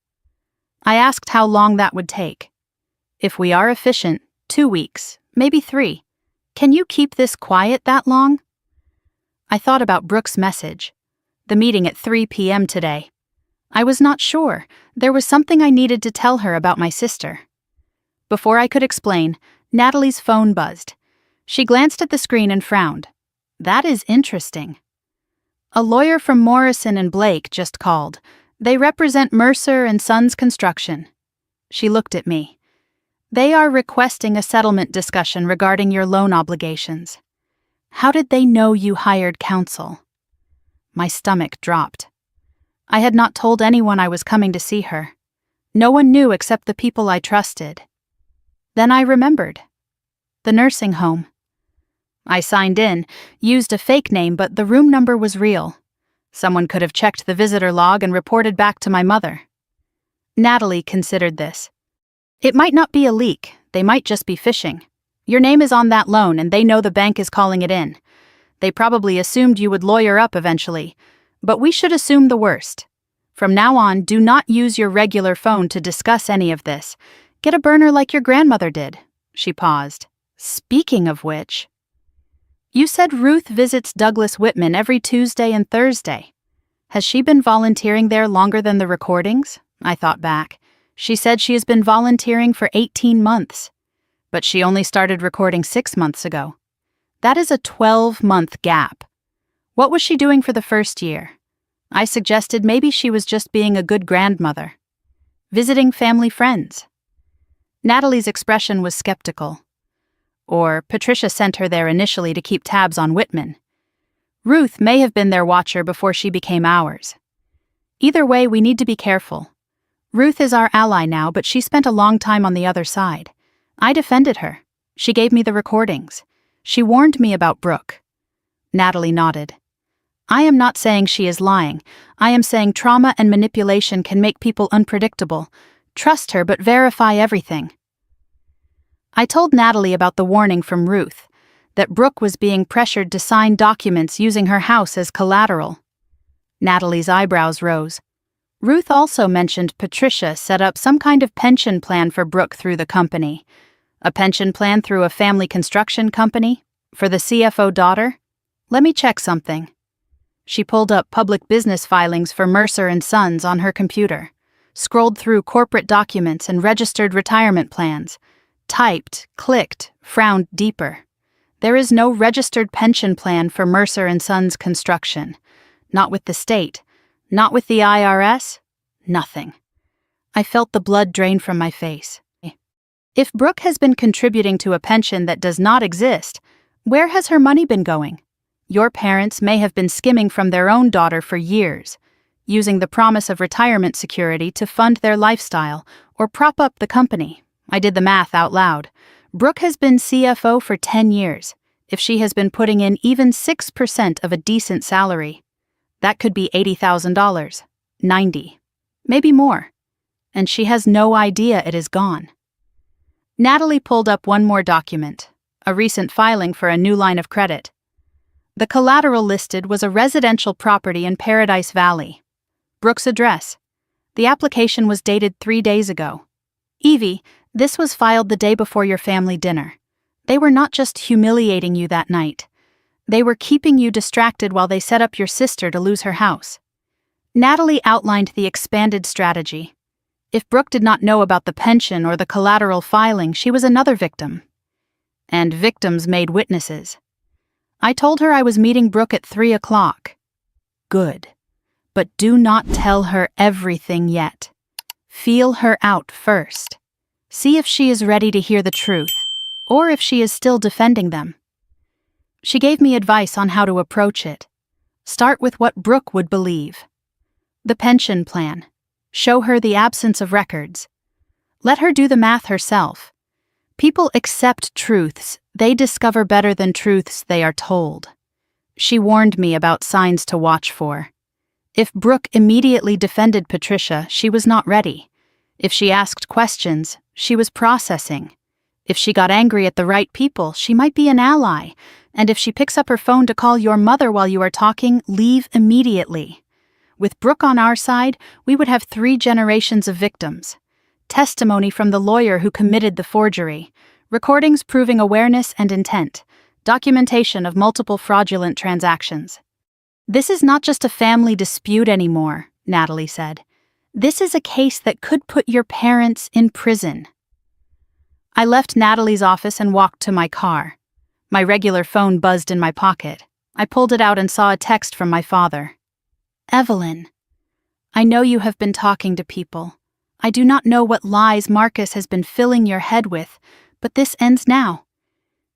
I asked how long that would take. If we are efficient, 2 weeks, maybe 3. Can you keep this quiet that long? I thought about Brooke's message. The meeting at 3 p.m. today. I was not sure. There was something I needed to tell her about my sister. Before I could explain, Natalie's phone buzzed. She glanced at the screen and frowned. That is interesting. A lawyer from Morrison and Blake just called. They represent Mercer and Sons Construction. She looked at me. They are requesting a settlement discussion regarding your loan obligations. How did they know you hired counsel? My stomach dropped. I had not told anyone I was coming to see her. No one knew except the people I trusted. Then I remembered. The nursing home. I signed in, used a fake name, but the room number was real. Someone could have checked the visitor log and reported back to my mother. Natalie considered this. It might not be a leak, they might just be phishing. Your name is on that loan and they know the bank is calling it in. They probably assumed you would lawyer up eventually, but we should assume the worst. From now on, do not use your regular phone to discuss any of this. Get a burner like your grandmother did. She paused. Speaking of which, you said Ruth visits Douglas Whitman every Tuesday and Thursday. Has she been volunteering there longer than the recordings? I thought back. She said she has been volunteering for 18 months. But she only started recording 6 months ago. That is a 12-month gap. What was she doing for the first year? I suggested maybe she was just being a good grandmother. Visiting family friends. Natalie's expression was skeptical. Or Patricia sent her there initially to keep tabs on Whitman. Ruth may have been their watcher before she became ours. Either way, we need to be careful. Ruth is our ally now, but she spent a long time on the other side. I defended her. She gave me the recordings. She warned me about Brooke. Natalie nodded. I am not saying she is lying. I am saying trauma and manipulation can make people unpredictable. Trust her, but verify everything. I told Natalie about the warning from Ruth, that Brooke was being pressured to sign documents using her house as collateral. Natalie's eyebrows rose. Ruth also mentioned Patricia set up some kind of pension plan for Brooke through the company. A pension plan through a family construction company? For the CFO daughter? Let me check something. She pulled up public business filings for Mercer and Sons on her computer, scrolled through corporate documents and registered retirement plans, typed, clicked, frowned deeper. There is no registered pension plan for Mercer and Sons Construction. Not with the state. Not with the IRS. Nothing. I felt the blood drain from my face. If Brooke has been contributing to a pension that does not exist, where has her money been going? Your parents may have been skimming from their own daughter for years, using the promise of retirement security to fund their lifestyle or prop up the company. I did the math out loud. Brooke has been CFO for 10 years. If she has been putting in even 6% of a decent salary, that could be $80,000, 90, maybe more. And she has no idea it is gone. Natalie pulled up one more document, a recent filing for a new line of credit. The collateral listed was a residential property in Paradise Valley. Brooke's address. The application was dated 3 days ago. Evie, this was filed the day before your family dinner. They were not just humiliating you that night. They were keeping you distracted while they set up your sister to lose her house. Natalie outlined the expanded strategy. If Brooke did not know about the pension or the collateral filing, she was another victim. And victims made witnesses. I told her I was meeting Brooke at 3 o'clock. Good. But do not tell her everything yet. Feel her out first. See if she is ready to hear the truth, or if she is still defending them. She gave me advice on how to approach it. Start with what Brooke would believe. The pension plan. Show her the absence of records. Let her do the math herself. People accept truths they discover better than truths they are told. She warned me about signs to watch for. If Brooke immediately defended Patricia, she was not ready. If she asked questions, she was processing. If she got angry at the right people, she might be an ally. And if she picks up her phone to call your mother while you are talking, leave immediately. With Brooke on our side, we would have 3 generations of victims. Testimony from the lawyer who committed the forgery. Recordings proving awareness and intent. Documentation of multiple fraudulent transactions. This is not just a family dispute anymore, Natalie said. This is a case that could put your parents in prison. I left Natalie's office and walked to my car. My regular phone buzzed in my pocket. I pulled it out and saw a text from my father. Evelyn, I know you have been talking to people. I do not know what lies Marcus has been filling your head with, but this ends now.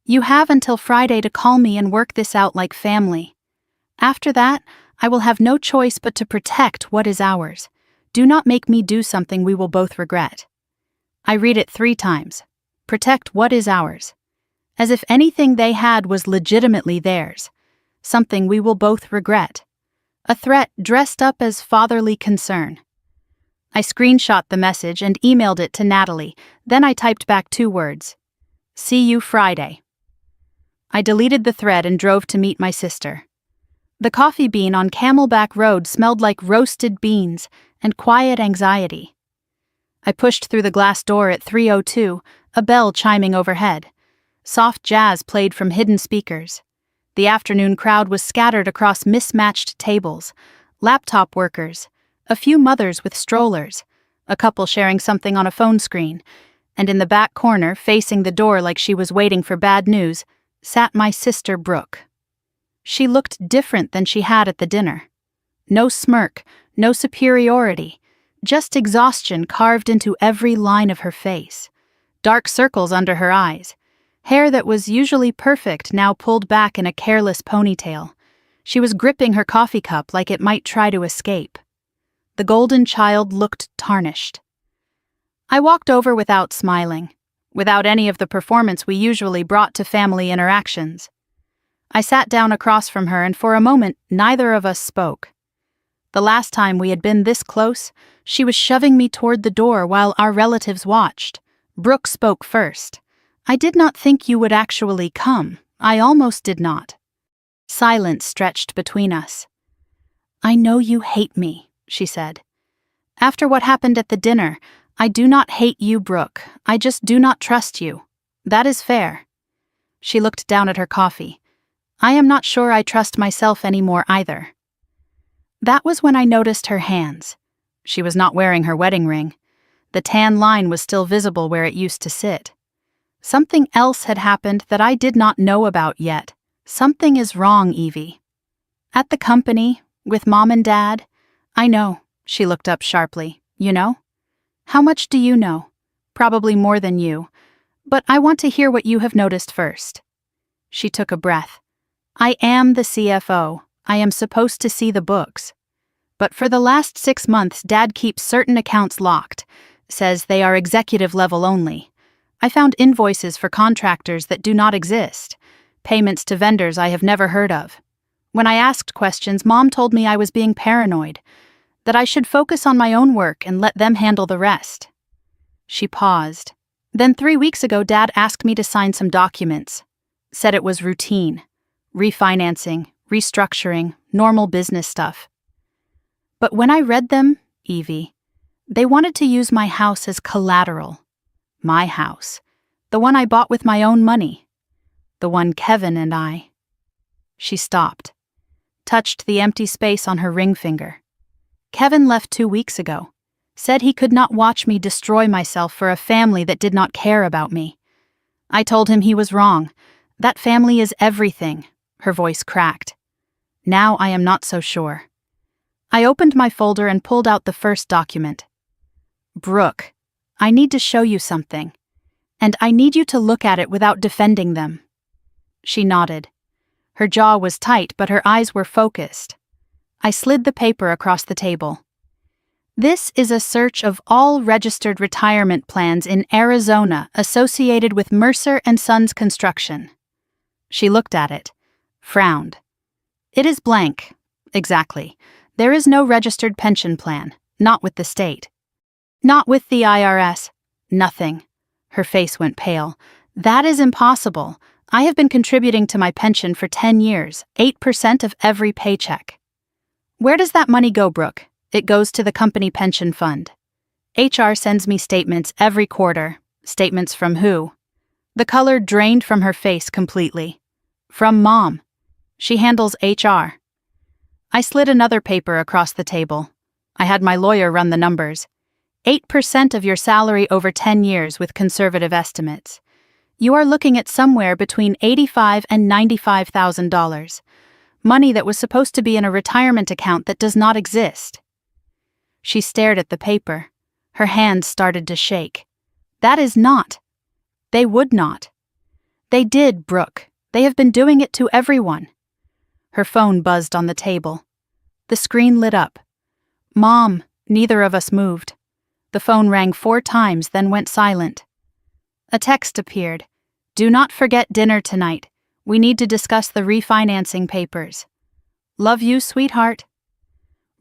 You have until Friday to call me and work this out like family. After that, I will have no choice but to protect what is ours. Do not make me do something we will both regret. I read it 3 times. Protect what is ours. As if anything they had was legitimately theirs. Something we will both regret. A threat dressed up as fatherly concern. I screenshot the message and emailed it to Natalie, then I typed back 2 words. See you Friday. I deleted the thread and drove to meet my sister. The coffee bean on Camelback Road smelled like roasted beans and quiet anxiety. I pushed through the glass door at 3:02, a bell chiming overhead. Soft jazz played from hidden speakers. The afternoon crowd was scattered across mismatched tables, laptop workers, a few mothers with strollers, a couple sharing something on a phone screen, and in the back corner, facing the door like she was waiting for bad news, sat my sister Brooke. She looked different than she had at the dinner. No smirk, no superiority, just exhaustion carved into every line of her face. Dark circles under her eyes. Hair that was usually perfect now pulled back in a careless ponytail. She was gripping her coffee cup like it might try to escape. The golden child looked tarnished. I walked over without smiling, without any of the performance we usually brought to family interactions. I sat down across from her and for a moment neither of us spoke. The last time we had been this close, she was shoving me toward the door while our relatives watched. Brooke spoke first. I did not think you would actually come. I almost did not. Silence stretched between us. I know you hate me, she said. After what happened at the dinner, I do not hate you, Brooke. I just do not trust you. That is fair. She looked down at her coffee. I am not sure I trust myself anymore either. That was when I noticed her hands. She was not wearing her wedding ring. The tan line was still visible where it used to sit. Something else had happened that I did not know about yet. Something is wrong, Evie. At the company, with Mom and Dad. I know, she looked up sharply. You know? How much do you know? Probably more than you. But I want to hear what you have noticed first. She took a breath. I am the CFO. I am supposed to see the books. But for the last 6 months, Dad keeps certain accounts locked. Says they are executive level only. I found invoices for contractors that do not exist. Payments to vendors I have never heard of. When I asked questions, Mom told me I was being paranoid. That I should focus on my own work and let them handle the rest. She paused. Then 3 weeks ago, Dad asked me to sign some documents. Said it was routine. Refinancing, restructuring, normal business stuff. But when I read them, Evie, they wanted to use my house as collateral. My house. The one I bought with my own money. The one Kevin and I. She stopped. Touched the empty space on her ring finger. Kevin left 2 weeks ago. Said he could not watch me destroy myself for a family that did not care about me. I told him he was wrong. That family is everything. Her voice cracked. Now I am not so sure. I opened my folder and pulled out the first document. Brooke, I need to show you something. And I need you to look at it without defending them. She nodded. Her jaw was tight, but her eyes were focused. I slid the paper across the table. This is a search of all registered retirement plans in Arizona associated with Mercer & Sons Construction. She looked at it, frowned. It is blank. Exactly. There is no registered pension plan, not with the state. Not with the IRS. Nothing. Her face went pale. That is impossible. I have been contributing to my pension for 10 years, 8% of every paycheck. Where does that money go, Brooke? It goes to the company pension fund. HR sends me statements every quarter. Statements from who? The color drained from her face completely. From Mom. She handles HR. I slid another paper across the table. I had my lawyer run the numbers. 8% of your salary over 10 years with conservative estimates. You are looking at somewhere between $85,000 and $95,000. Money that was supposed to be in a retirement account that does not exist. She stared at the paper. Her hands started to shake. That is not. They would not. They did, Brooke. They have been doing it to everyone. Her phone buzzed on the table. The screen lit up. Mom, neither of us moved. The phone rang 4 times, then went silent. A text appeared. Do not forget dinner tonight. We need to discuss the refinancing papers. Love you, sweetheart.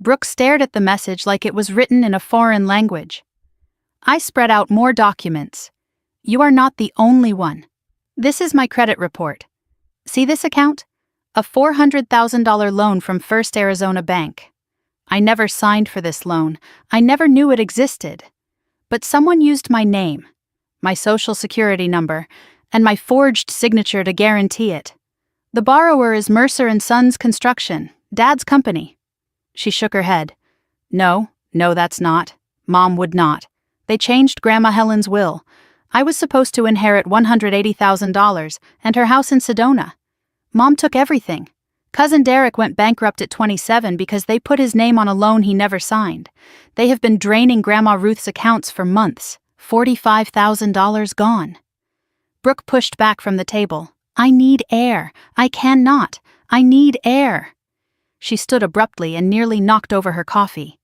Brooke stared at the message like it was written in a foreign language. I spread out more documents. You are not the only one. This is my credit report. See this account? A $400,000 loan from First Arizona Bank. I never signed for this loan. I never knew it existed. But someone used my name, my social security number, and my forged signature to guarantee it. The borrower is Mercer & Sons Construction, Dad's company. She shook her head. No, that's not. Mom would not. They changed Grandma Helen's will. I was supposed to inherit $180,000 and her house in Sedona. Mom took everything. Cousin Derek went bankrupt at 27 because they put his name on a loan he never signed. They have been draining Grandma Ruth's accounts for months. $45,000 gone. Brooke pushed back from the table. I need air. I cannot. I need air. She stood abruptly and nearly knocked over her coffee.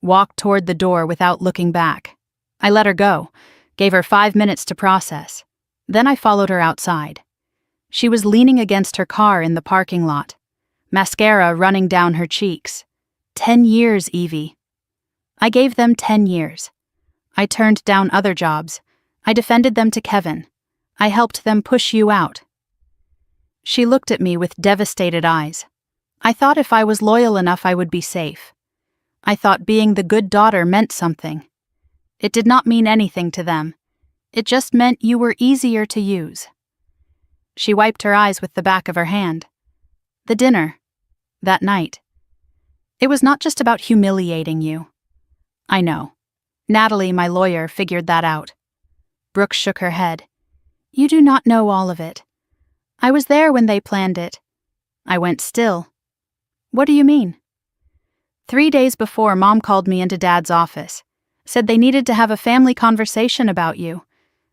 Walked toward the door without looking back. I let her go, gave her 5 minutes to process. Then I followed her outside. She was leaning against her car in the parking lot, mascara running down her cheeks. 10 years, Evie. I gave them 10 years. I turned down other jobs. I defended them to Kevin. I helped them push you out. She looked at me with devastated eyes. I thought if I was loyal enough I would be safe. I thought being the good daughter meant something. It did not mean anything to them. It just meant you were easier to use. She wiped her eyes with the back of her hand. The dinner. That night. It was not just about humiliating you. I know. Natalie, my lawyer, figured that out. Brooke shook her head. You do not know all of it. I was there when they planned it. I went still. What do you mean? 3 days before, Mom called me into Dad's office. Said they needed to have a family conversation about you.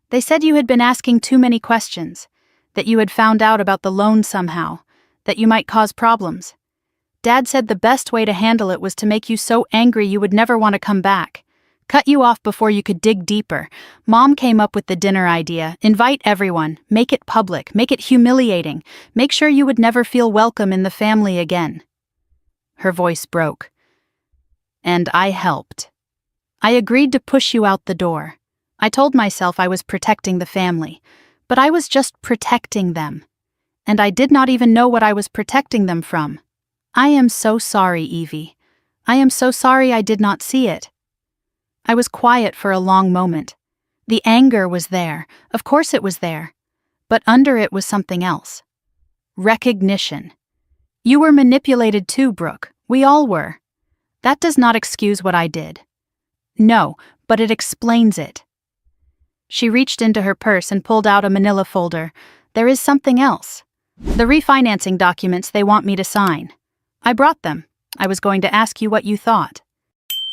They said you had been asking too many questions. That you had found out about the loan somehow. That you might cause problems. Dad said the best way to handle it was to make you so angry you would never want to come back. Cut you off before you could dig deeper. Mom came up with the dinner idea. Invite everyone. Make it public. Make it humiliating. Make sure you would never feel welcome in the family again. Her voice broke. And I helped. I agreed to push you out the door. I told myself I was protecting the family, but I was just protecting them. And I did not even know what I was protecting them from. I am so sorry, Evie. I am so sorry I did not see it. I was quiet for a long moment. The anger was there. Of course it was there. But under it was something else. Recognition. You were manipulated too, Brooke. We all were. That does not excuse what I did. No, but it explains it. She reached into her purse and pulled out a manila folder. There is something else. The refinancing documents they want me to sign. I brought them. I was going to ask you what you thought.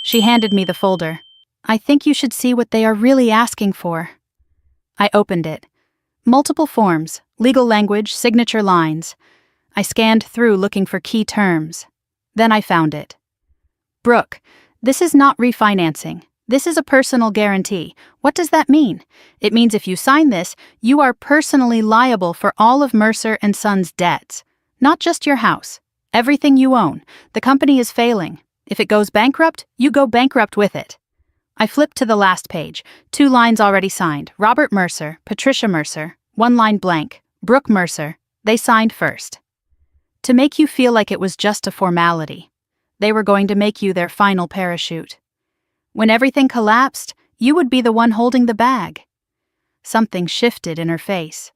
She handed me the folder. I think you should see what they are really asking for. I opened it. Multiple forms, legal language, signature lines. I scanned through looking for key terms. Then I found it. Brooke, this is not refinancing. This is a personal guarantee. What does that mean? It means if you sign this, you are personally liable for all of Mercer and Sons' debts. Not just your house. Everything you own. The company is failing. If it goes bankrupt, you go bankrupt with it. I flipped to the last page. 2 lines already signed. Robert Mercer, Patricia Mercer. 1 line blank. Brooke Mercer. They signed first. To make you feel like it was just a formality. They were going to make you their final parachute. When everything collapsed, you would be the one holding the bag. Something shifted in her face.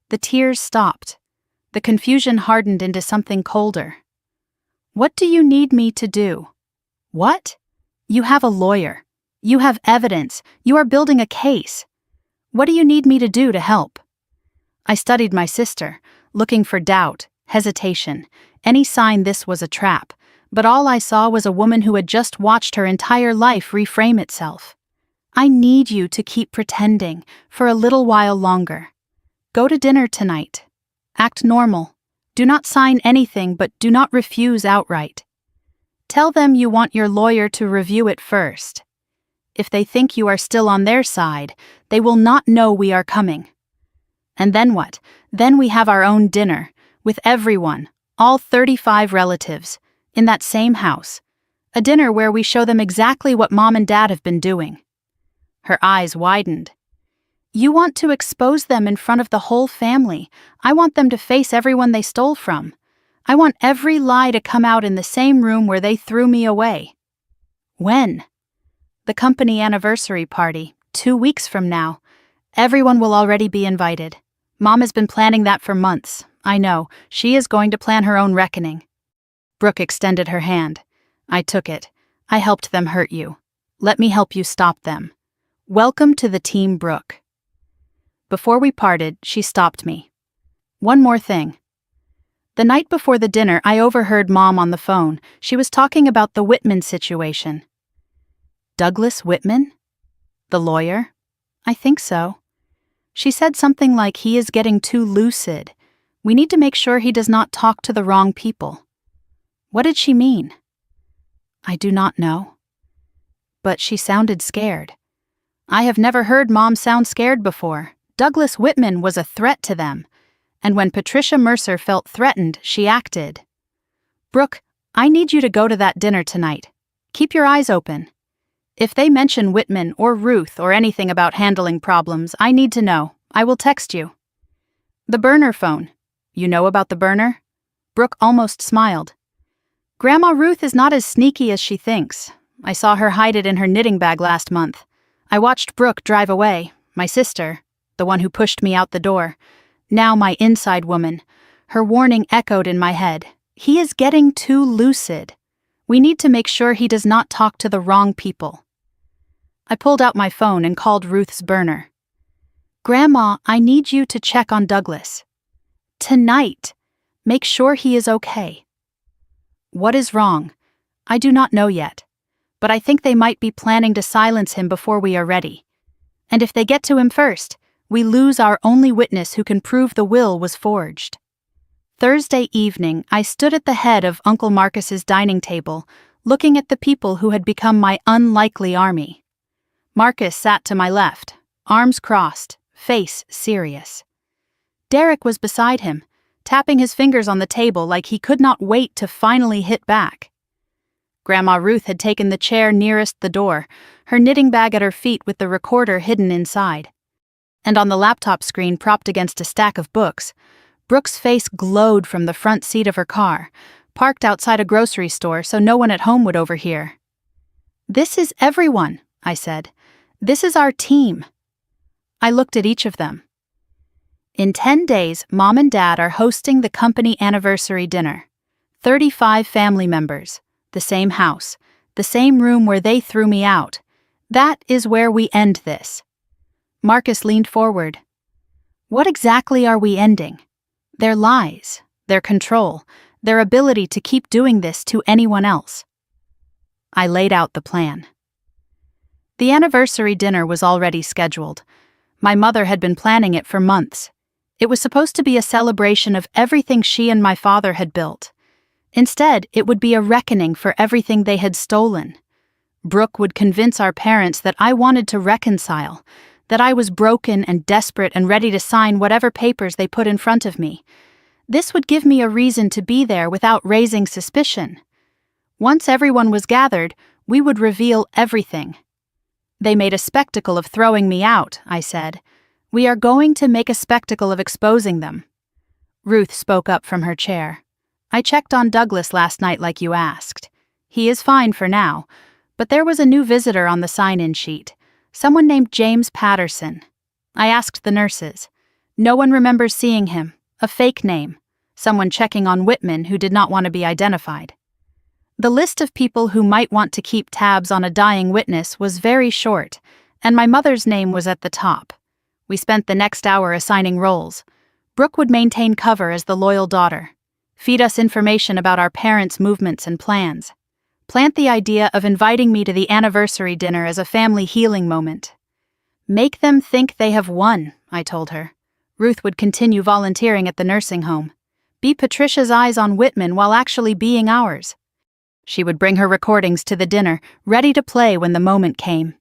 The tears stopped. The confusion hardened into something colder. What do you need me to do? What? You have a lawyer. You have evidence. You are building a case. What do you need me to do to help? I studied my sister, looking for doubt, hesitation, any sign this was a trap. But all I saw was a woman who had just watched her entire life reframe itself. I need you to keep pretending for a little while longer. Go to dinner tonight. Act normal. Do not sign anything, but do not refuse outright. Tell them you want your lawyer to review it first. If they think you are still on their side, they will not know we are coming. And then what? Then we have our own dinner, with everyone, all 35 relatives, in that same house. A dinner where we show them exactly what Mom and Dad have been doing. Her eyes widened. You want to expose them in front of the whole family. I want them to face everyone they stole from. I want every lie to come out in the same room where they threw me away. When? The company anniversary party, 2 weeks from now. Everyone will already be invited. Mom has been planning that for months. I know. She is going to plan her own reckoning. Brooke extended her hand. I took it. I helped them hurt you. Let me help you stop them. Welcome to the team, Brooke. Before we parted, she stopped me. One more thing. The night before the dinner, I overheard Mom on the phone. She was talking about the Whitman situation. Douglas Whitman? The lawyer? I think so. She said something like he is getting too lucid. We need to make sure he does not talk to the wrong people. What did she mean? I do not know. But she sounded scared. I have never heard Mom sound scared before. Douglas Whitman was a threat to them. And when Patricia Mercer felt threatened, she acted. Brooke, I need you to go to that dinner tonight. Keep your eyes open. If they mention Whitman or Ruth or anything about handling problems, I need to know. I will text you. The burner phone. You know about the burner? Brooke almost smiled. Grandma Ruth is not as sneaky as she thinks. I saw her hide it in her knitting bag last month. I watched Brooke drive away, my sister, the one who pushed me out the door. Now my inside woman. Her warning echoed in my head. He is getting too lucid. We need to make sure he does not talk to the wrong people. I pulled out my phone and called Ruth's burner. Grandma, I need you to check on Douglas. Tonight. Make sure he is okay. What is wrong? I do not know yet. But I think they might be planning to silence him before we are ready. And if they get to him first, we lose our only witness who can prove the will was forged. Thursday evening, I stood at the head of Uncle Marcus's dining table, looking at the people who had become my unlikely army. Marcus sat to my left, arms crossed, face serious. Derek was beside him, tapping his fingers on the table like he could not wait to finally hit back. Grandma Ruth had taken the chair nearest the door, her knitting bag at her feet with the recorder hidden inside. And on the laptop screen propped against a stack of books, Brooke's face glowed from the front seat of her car, parked outside a grocery store so no one at home would overhear. This is everyone, I said. This is our team. I looked at each of them. In 10 days, Mom and Dad are hosting the company anniversary dinner. 35 family members, the same house, the same room where they threw me out. That is where we end this. Marcus leaned forward. What exactly are we ending? Their lies, their control, their ability to keep doing this to anyone else. I laid out the plan. The anniversary dinner was already scheduled. My mother had been planning it for months. It was supposed to be a celebration of everything she and my father had built. Instead, it would be a reckoning for everything they had stolen. Brooke would convince our parents that I wanted to reconcile, that I was broken and desperate and ready to sign whatever papers they put in front of me. This would give me a reason to be there without raising suspicion. Once everyone was gathered, we would reveal everything. They made a spectacle of throwing me out, I said. We are going to make a spectacle of exposing them. Ruth spoke up from her chair. I checked on Douglas last night like you asked. He is fine for now, but there was a new visitor on the sign-in sheet, someone named James Patterson. I asked the nurses. No one remembers seeing him, a fake name, someone checking on Whitman who did not want to be identified. The list of people who might want to keep tabs on a dying witness was very short, and my mother's name was at the top. We spent the next hour assigning roles. Brooke would maintain cover as the loyal daughter, feed us information about our parents' movements and plans, plant the idea of inviting me to the anniversary dinner as a family healing moment. Make them think they have won, I told her. Ruth would continue volunteering at the nursing home. Be Patricia's eyes on Whitman while actually being ours. She would bring her recordings to the dinner, ready to play when the moment came.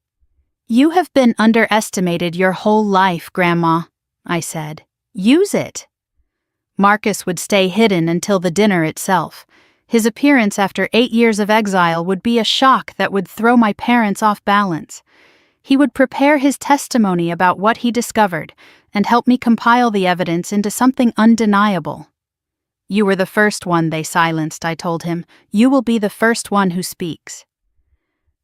You have been underestimated your whole life, Grandma, I said. Use it. Marcus would stay hidden until the dinner itself. His appearance after 8 years of exile would be a shock that would throw my parents off balance. He would prepare his testimony about what he discovered and help me compile the evidence into something undeniable. You were the first one they silenced, I told him. You will be the first one who speaks.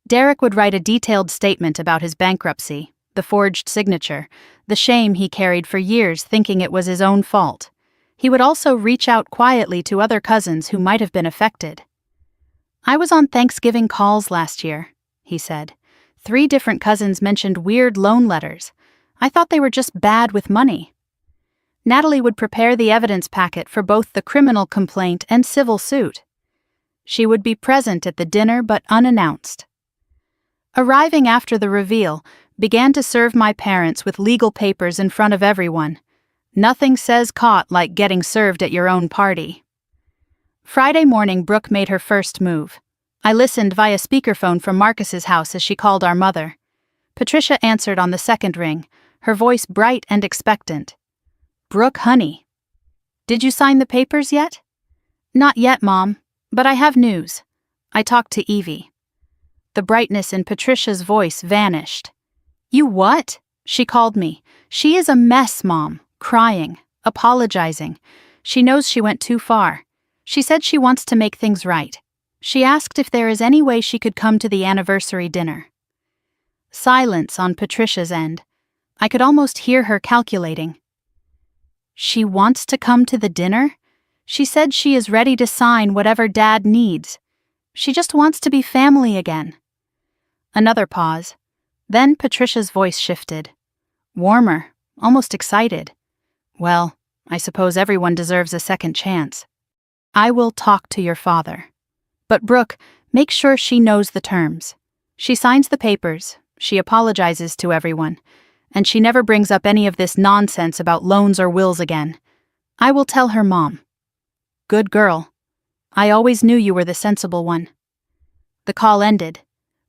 Derek would write a detailed statement about his bankruptcy, the forged signature, the shame he carried for years thinking it was his own fault. He would also reach out quietly to other cousins who might have been affected. I was on Thanksgiving calls last year, he said. 3 different cousins mentioned weird loan letters. I thought they were just bad with money. Natalie would prepare the evidence packet for both the criminal complaint and civil suit. She would be present at the dinner but unannounced. Arriving after the reveal, began to serve my parents with legal papers in front of everyone. Nothing says caught like getting served at your own party. Friday morning, Brooke made her first move. I listened via speakerphone from Marcus's house as she called our mother. Patricia answered on the second ring, her voice bright and expectant. Brooke, honey. Did you sign the papers yet? Not yet, Mom, but I have news. I talked to Evie. The brightness in Patricia's voice vanished. You what? She called me. She is a mess, Mom, crying, apologizing. She knows she went too far. She said she wants to make things right. She asked if there is any way she could come to the anniversary dinner. Silence on Patricia's end. I could almost hear her calculating. She wants to come to the dinner? She said she is ready to sign whatever Dad needs. She just wants to be family again. Another pause. Then Patricia's voice shifted. Warmer, almost excited. Well, I suppose everyone deserves a second chance. I will talk to your father. But Brooke, make sure she knows the terms. She signs the papers, she apologizes to everyone, and she never brings up any of this nonsense about loans or wills again. I will tell her mom. Good girl. I always knew you were the sensible one. The call ended.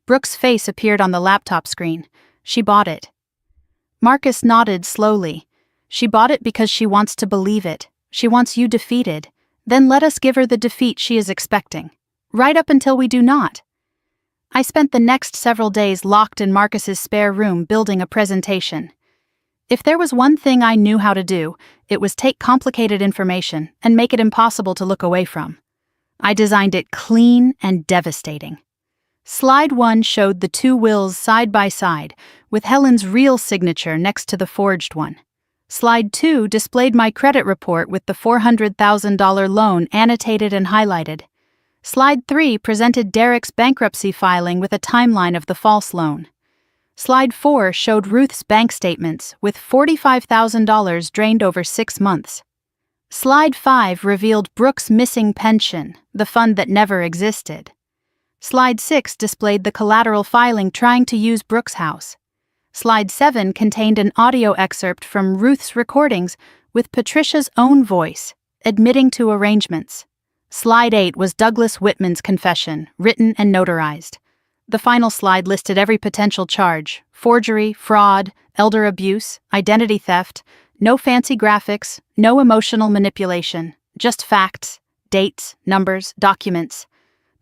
Brooke's face appeared on the laptop screen. She bought it. Marcus nodded slowly. She bought it because she wants to believe it. She wants you defeated. Then let us give her the defeat she is expecting. Right up until we do not. I spent the next several days locked in Marcus's spare room building a presentation. If there was one thing I knew how to do, it was take complicated information and make it impossible to look away from. I designed it clean and devastating. Slide 1 showed the 2 wills side by side, with Helen's real signature next to the forged one. Slide 2 displayed my credit report with the $400,000 loan annotated and highlighted. Slide 3 presented Derek's bankruptcy filing with a timeline of the false loan. Slide 4 showed Ruth's bank statements with $45,000 drained over 6 months. Slide 5 revealed Brooke's missing pension, the fund that never existed. Slide 6 displayed the collateral filing trying to use Brooke's house. Slide 7 contained an audio excerpt from Ruth's recordings with Patricia's own voice, admitting to arrangements. Slide 8 was Douglas Whitman's confession, written and notarized. The final slide listed every potential charge: forgery, fraud, elder abuse, identity theft, no fancy graphics, no emotional manipulation, just facts, dates, numbers, documents.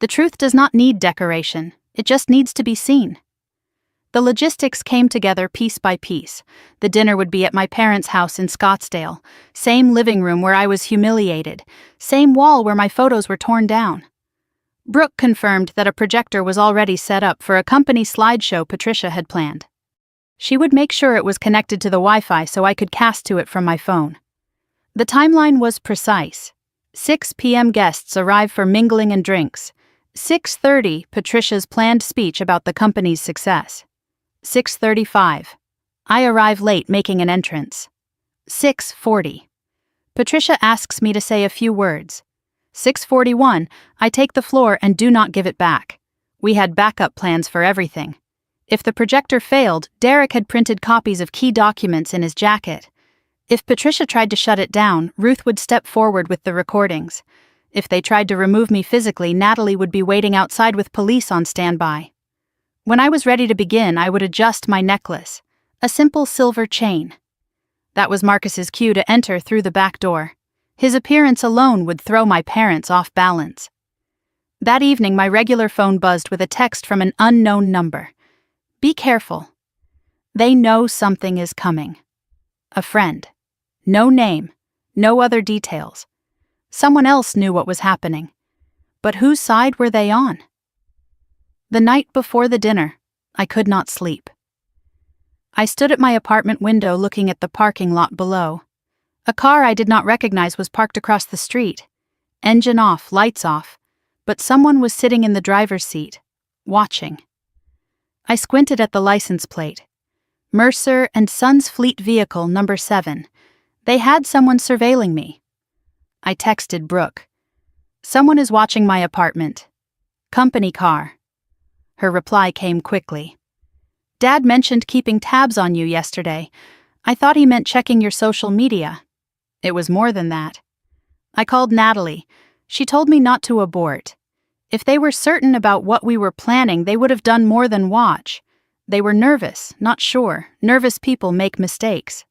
The truth does not need decoration, it just needs to be seen. The logistics came together piece by piece. The dinner would be at my parents' house in Scottsdale, same living room where I was humiliated, same wall where my photos were torn down. Brooke confirmed that a projector was already set up for a company slideshow Patricia had planned. She would make sure it was connected to the Wi-Fi so I could cast to it from my phone. The timeline was precise. 6 p.m. guests arrive for mingling and drinks. 6:30, Patricia's planned speech about the company's success. 6:35. I arrive late, making an entrance. 6:40. Patricia asks me to say a few words. 6:41. I take the floor and do not give it back. We had backup plans for everything. If the projector failed, Derek had printed copies of key documents in his jacket. If Patricia tried to shut it down, Ruth would step forward with the recordings. If they tried to remove me physically, Natalie would be waiting outside with police on standby. When I was ready to begin, I would adjust my necklace, a simple silver chain. That was Marcus's cue to enter through the back door. His appearance alone would throw my parents off balance. That evening, my regular phone buzzed with a text from an unknown number. Be careful. They know something is coming. A friend. No name, no other details. Someone else knew what was happening. But whose side were they on? The night before the dinner, I could not sleep. I stood at my apartment window looking at the parking lot below. A car I did not recognize was parked across the street. Engine off, lights off, but someone was sitting in the driver's seat, watching. I squinted at the license plate. Mercer and Sons Fleet Vehicle number 7. They had someone surveilling me. I texted Brooke. Someone is watching my apartment. Company car. Her reply came quickly. Dad mentioned keeping tabs on you yesterday. I thought he meant checking your social media. It was more than that. I called Natalie. She told me not to abort. If they were certain about what we were planning, they would have done more than watch. They were nervous, not sure. Nervous people make mistakes.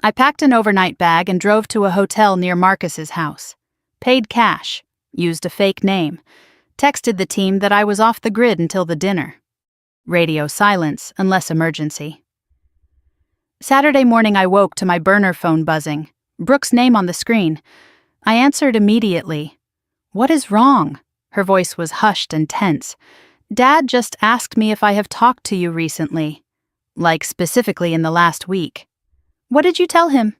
I packed an overnight bag and drove to a hotel near Marcus's house. Paid cash. Used a fake name. Texted the team that I was off the grid until the dinner. Radio silence, unless emergency. Saturday morning I woke to my burner phone buzzing. Brooke's name on the screen. I answered immediately. What is wrong? Her voice was hushed and tense. Dad just asked me if I have talked to you recently. Like specifically in the last week. What did you tell him?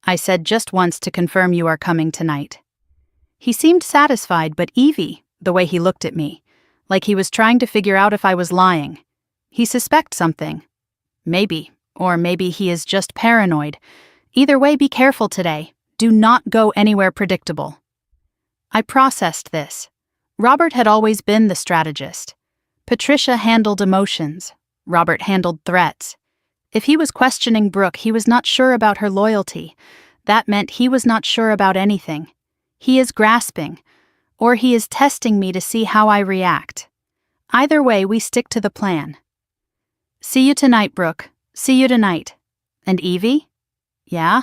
I said just once to confirm you are coming tonight. He seemed satisfied, but Evie, the way he looked at me, like he was trying to figure out if I was lying. He suspects something. Maybe, or maybe he is just paranoid. Either way, be careful today. Do not go anywhere predictable. I processed this. Robert had always been the strategist. Patricia handled emotions. Robert handled threats. If he was questioning Brooke, he was not sure about her loyalty. That meant he was not sure about anything. He is grasping, or he is testing me to see how I react. Either way, we stick to the plan. See you tonight, Brooke. See you tonight. And Evie? Yeah?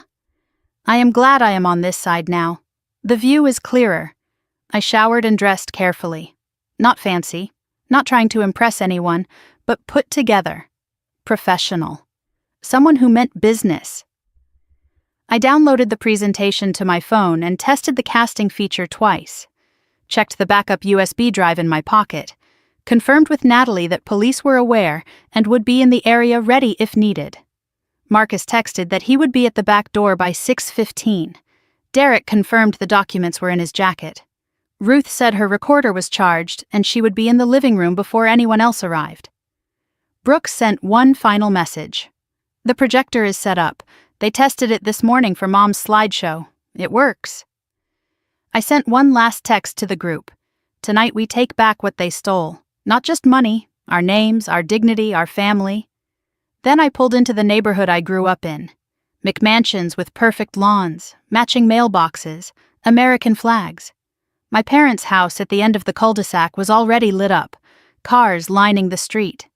I am glad I am on this side now. The view is clearer. I showered and dressed carefully. Not fancy, not trying to impress anyone, but put together. Professional. Someone who meant business. I downloaded the presentation to my phone and tested the casting feature twice. Checked the backup USB drive in my pocket. Confirmed with Natalie that police were aware and would be in the area ready if needed. Marcus texted that he would be at the back door by 6:15. Derek confirmed the documents were in his jacket. Ruth said her recorder was charged and she would be in the living room before anyone else arrived. Brooks sent one final message. The projector is set up. They tested it this morning for Mom's slideshow. It works. I sent one last text to the group. Tonight we take back what they stole. Not just money, our names, our dignity, our family. Then I pulled into the neighborhood I grew up in. McMansions with perfect lawns, matching mailboxes, American flags. My parents' house at the end of the cul-de-sac was already lit up, cars lining the street.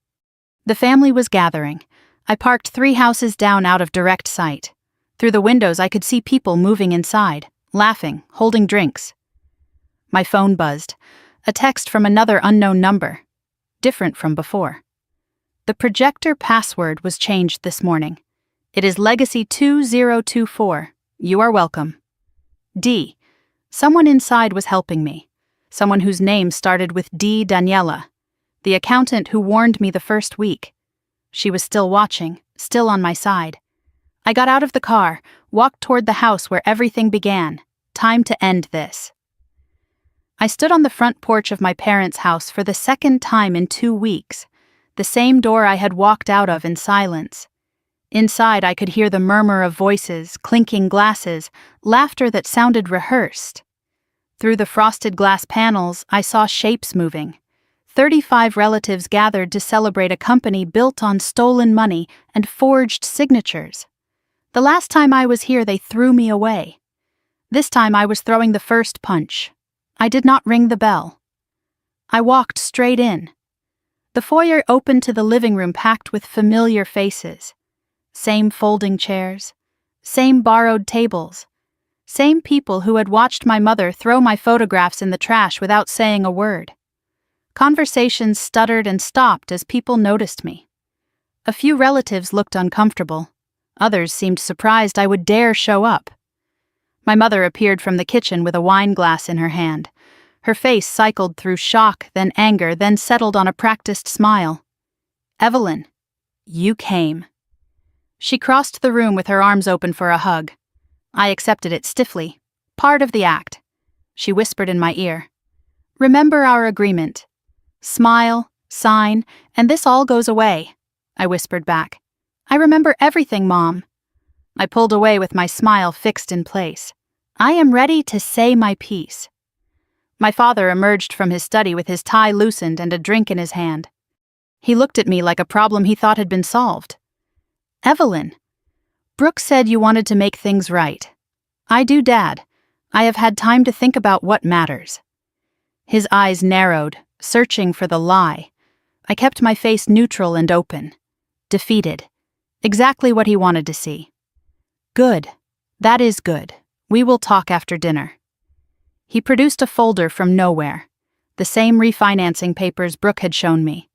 The family was gathering. I parked 3 houses down out of direct sight. Through the windows I could see people moving inside, laughing, holding drinks. My phone buzzed. A text from another unknown number. Different from before. The projector password was changed this morning. It is Legacy 2024. You are welcome. D. Someone inside was helping me. Someone whose name started with D. Daniela. The accountant who warned me the first week. She was still watching, still on my side. I got out of the car, walked toward the house where everything began. Time to end this. I stood on the front porch of my parents' house for the second time in 2 weeks, the same door I had walked out of in silence. Inside I could hear the murmur of voices, clinking glasses, laughter that sounded rehearsed. Through the frosted glass panels, I saw shapes moving. 35 relatives gathered to celebrate a company built on stolen money and forged signatures. The last time I was here, they threw me away. This time I was throwing the first punch. I did not ring the bell. I walked straight in. The foyer opened to the living room packed with familiar faces. Same folding chairs, same borrowed tables, same people who had watched my mother throw my photographs in the trash without saying a word. Conversations stuttered and stopped as people noticed me. A few relatives looked uncomfortable. Others seemed surprised I would dare show up. My mother appeared from the kitchen with a wine glass in her hand. Her face cycled through shock, then anger, then settled on a practiced smile. "Evelyn, you came." She crossed the room with her arms open for a hug. I accepted it stiffly. Part of the act. She whispered in my ear. "Remember our agreement. Smile, sign, and this all goes away," I whispered back. "I remember everything, Mom." I pulled away with my smile fixed in place. "I am ready to say my piece." My father emerged from his study with his tie loosened and a drink in his hand. He looked at me like a problem he thought had been solved. "Evelyn, Brooks said you wanted to make things right." "I do, Dad. I have had time to think about what matters." His eyes narrowed, searching for the lie. I kept my face neutral and open. Defeated. Exactly what he wanted to see. "Good. That is good. We will talk after dinner." He produced a folder from nowhere. The same refinancing papers Brooke had shown me.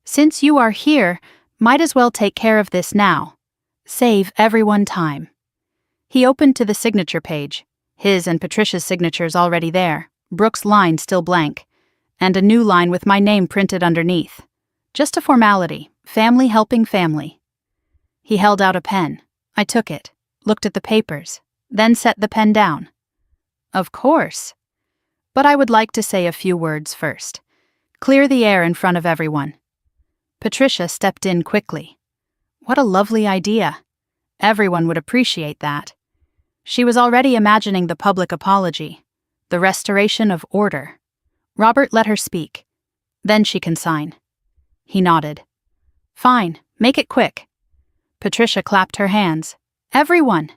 "Since you are here, might as well take care of this now. Save everyone time." He opened to the signature page. His and Patricia's signatures already there. Brooke's line still blank. And a new line with my name printed underneath. Just a formality. Family helping family. He held out a pen. I took it, looked at the papers, then set the pen down. "Of course. But I would like to say a few words first. Clear the air in front of everyone." Patricia stepped in quickly. What a lovely idea. Everyone would appreciate that. She was already imagining the public apology, the restoration of order. Robert let her speak. Then she can sign. He nodded. "Fine, make it quick." Patricia clapped her hands. "Everyone!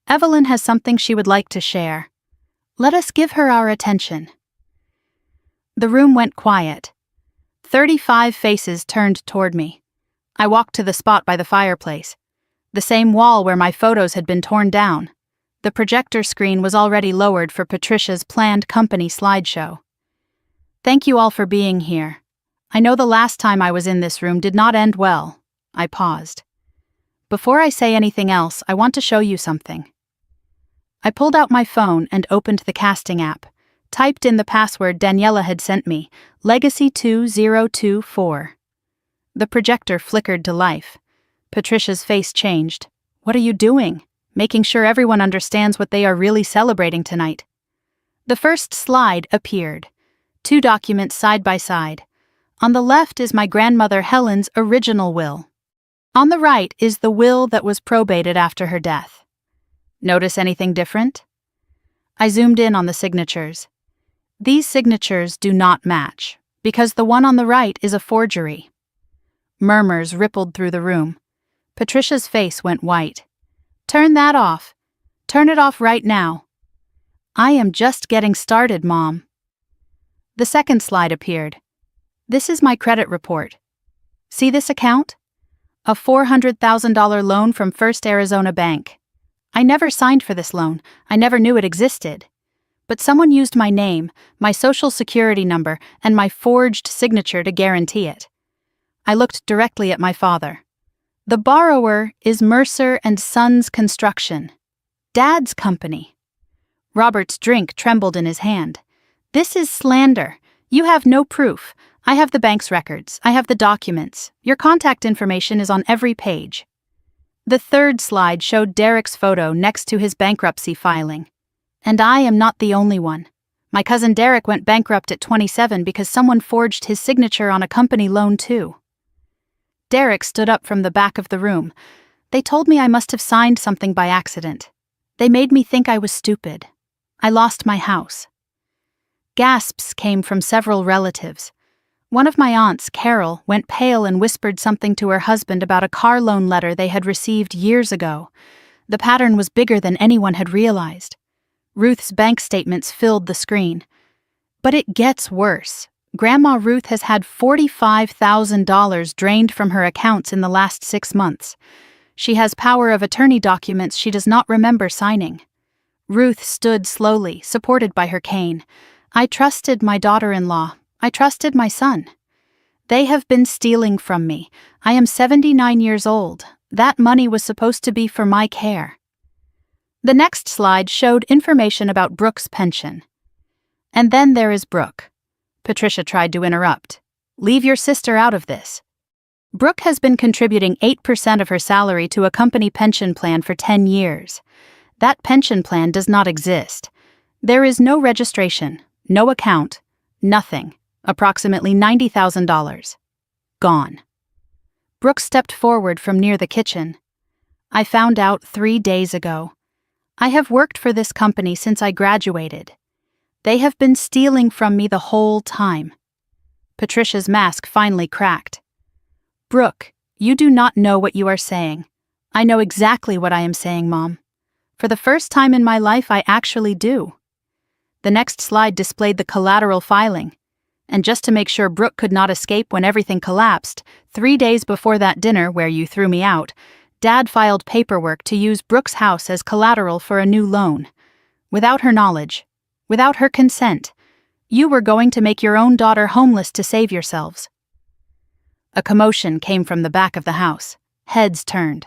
Evelyn has something she would like to share. Let us give her our attention." The room went quiet. 35 faces turned toward me. I walked to the spot by the fireplace. The same wall where my photos had been torn down. The projector screen was already lowered for Patricia's planned company slideshow. "Thank you all for being here. I know the last time I was in this room did not end well." I paused. "Before I say anything else, I want to show you something." I pulled out my phone and opened the casting app, typed in the password Daniela had sent me, Legacy 2024. The projector flickered to life. Patricia's face changed. "What are you doing?" "Making sure everyone understands what they are really celebrating tonight." The first slide appeared. 2 documents side by side. On the left is my grandmother Helen's original will. On the right is the will that was probated after her death. Notice anything different? I zoomed in on the signatures. These signatures do not match, because the one on the right is a forgery. Murmurs rippled through the room. Patricia's face went white. Turn that off. Turn it off right now. I am just getting started, Mom. The second slide appeared. This is my credit report. See this account? A $400,000 loan from First Arizona Bank. I never signed for this loan. I never knew it existed. But someone used my name, my social security number, and my forged signature to guarantee it. I looked directly at my father. The borrower is Mercer and Sons Construction, Dad's company. Robert's drink trembled in his hand. This is slander. You have no proof. I have the bank's records. I have the documents. Your contact information is on every page. The third slide showed Derek's photo next to his bankruptcy filing. And I am not the only one. My cousin Derek went bankrupt at 27 because someone forged his signature on a company loan too. Derek stood up from the back of the room. They told me I must have signed something by accident. They made me think I was stupid. I lost my house. Gasps came from several relatives. One of my aunts, Carol, went pale and whispered something to her husband about a car loan letter they had received years ago. The pattern was bigger than anyone had realized. Ruth's bank statements filled the screen. But it gets worse. Grandma Ruth has had $45,000 drained from her accounts in the last 6 months. She has power of attorney documents she does not remember signing. Ruth stood slowly, supported by her cane. I trusted my daughter-in-law. I trusted my son. They have been stealing from me. I am 79 years old. That money was supposed to be for my care. The next slide showed information about Brooke's pension. And then there is Brooke. Patricia tried to interrupt. Leave your sister out of this. Brooke has been contributing 8% of her salary to a company pension plan for 10 years. That pension plan does not exist. There is no registration, no account, nothing. Approximately $90,000. Gone. Brooke stepped forward from near the kitchen. I found out 3 days ago. I have worked for this company since I graduated. They have been stealing from me the whole time. Patricia's mask finally cracked. Brooke, you do not know what you are saying. I know exactly what I am saying, Mom. For the first time in my life, I actually do. The next slide displayed the collateral filing. And just to make sure Brooke could not escape when everything collapsed, 3 days before that dinner where you threw me out, Dad filed paperwork to use Brooke's house as collateral for a new loan. Without her knowledge, without her consent, you were going to make your own daughter homeless to save yourselves. A commotion came from the back of the house. Heads turned.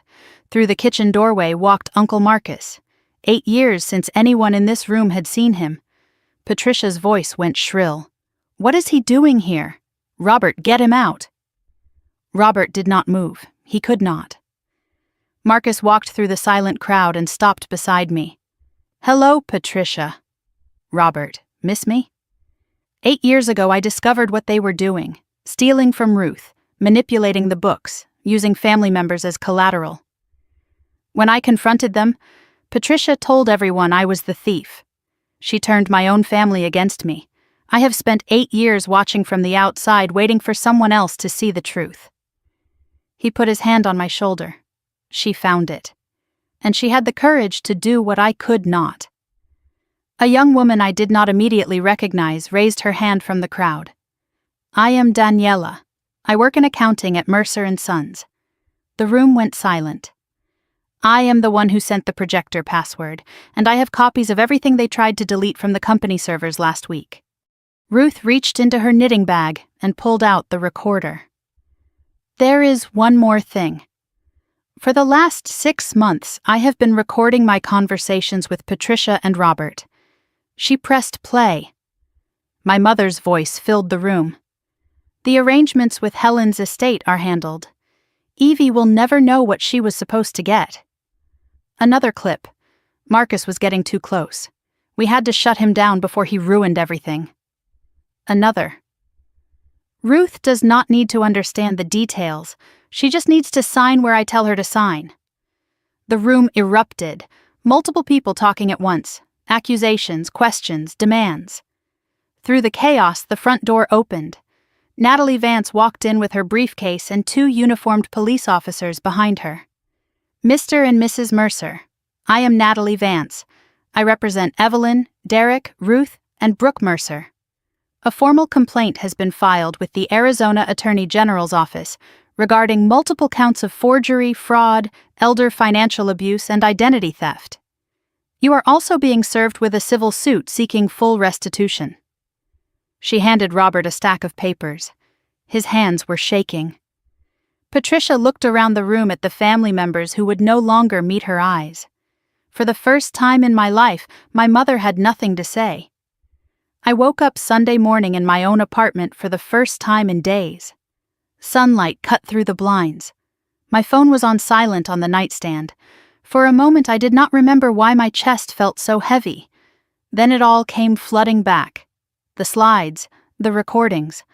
Through the kitchen doorway walked Uncle Marcus. 8 years since anyone in this room had seen him. Patricia's voice went shrill. What is he doing here? Robert, get him out. Robert did not move. He could not. Marcus walked through the silent crowd and stopped beside me. Hello, Patricia. Robert, miss me? 8 years ago I discovered what they were doing. Stealing from Ruth, manipulating the books, using family members as collateral. When I confronted them, Patricia told everyone I was the thief. She turned my own family against me. I have spent 8 years watching from the outside, waiting for someone else to see the truth. He put his hand on my shoulder. She found it. And she had the courage to do what I could not. A young woman I did not immediately recognize raised her hand from the crowd. I am Daniela. I work in accounting at Mercer and Sons. The room went silent. I am the one who sent the projector password, and I have copies of everything they tried to delete from the company servers last week. Ruth reached into her knitting bag and pulled out the recorder. There is one more thing. For the last 6 months, I have been recording my conversations with Patricia and Robert. She pressed play. My mother's voice filled the room. The arrangements with Helen's estate are handled. Evie will never know what she was supposed to get. Another clip. Marcus was getting too close. We had to shut him down before he ruined everything. Another. Ruth does not need to understand the details. She just needs to sign where I tell her to sign. The room erupted, multiple people talking at once, accusations, questions, demands. Through the chaos, the front door opened. Natalie Vance walked in with her briefcase and 2 uniformed police officers behind her. Mr. and Mrs. Mercer, I am Natalie Vance. I represent Evelyn, Derek, Ruth, and Brooke Mercer. A formal complaint has been filed with the Arizona Attorney General's office regarding multiple counts of forgery, fraud, elder financial abuse, and identity theft. You are also being served with a civil suit seeking full restitution. She handed Robert a stack of papers. His hands were shaking. Patricia looked around the room at the family members who would no longer meet her eyes. For the first time in my life, my mother had nothing to say. I woke up Sunday morning in my own apartment for the first time in days. Sunlight cut through the blinds. My phone was on silent on the nightstand. For a moment I did not remember why my chest felt so heavy. Then it all came flooding back. The slides, the recordings,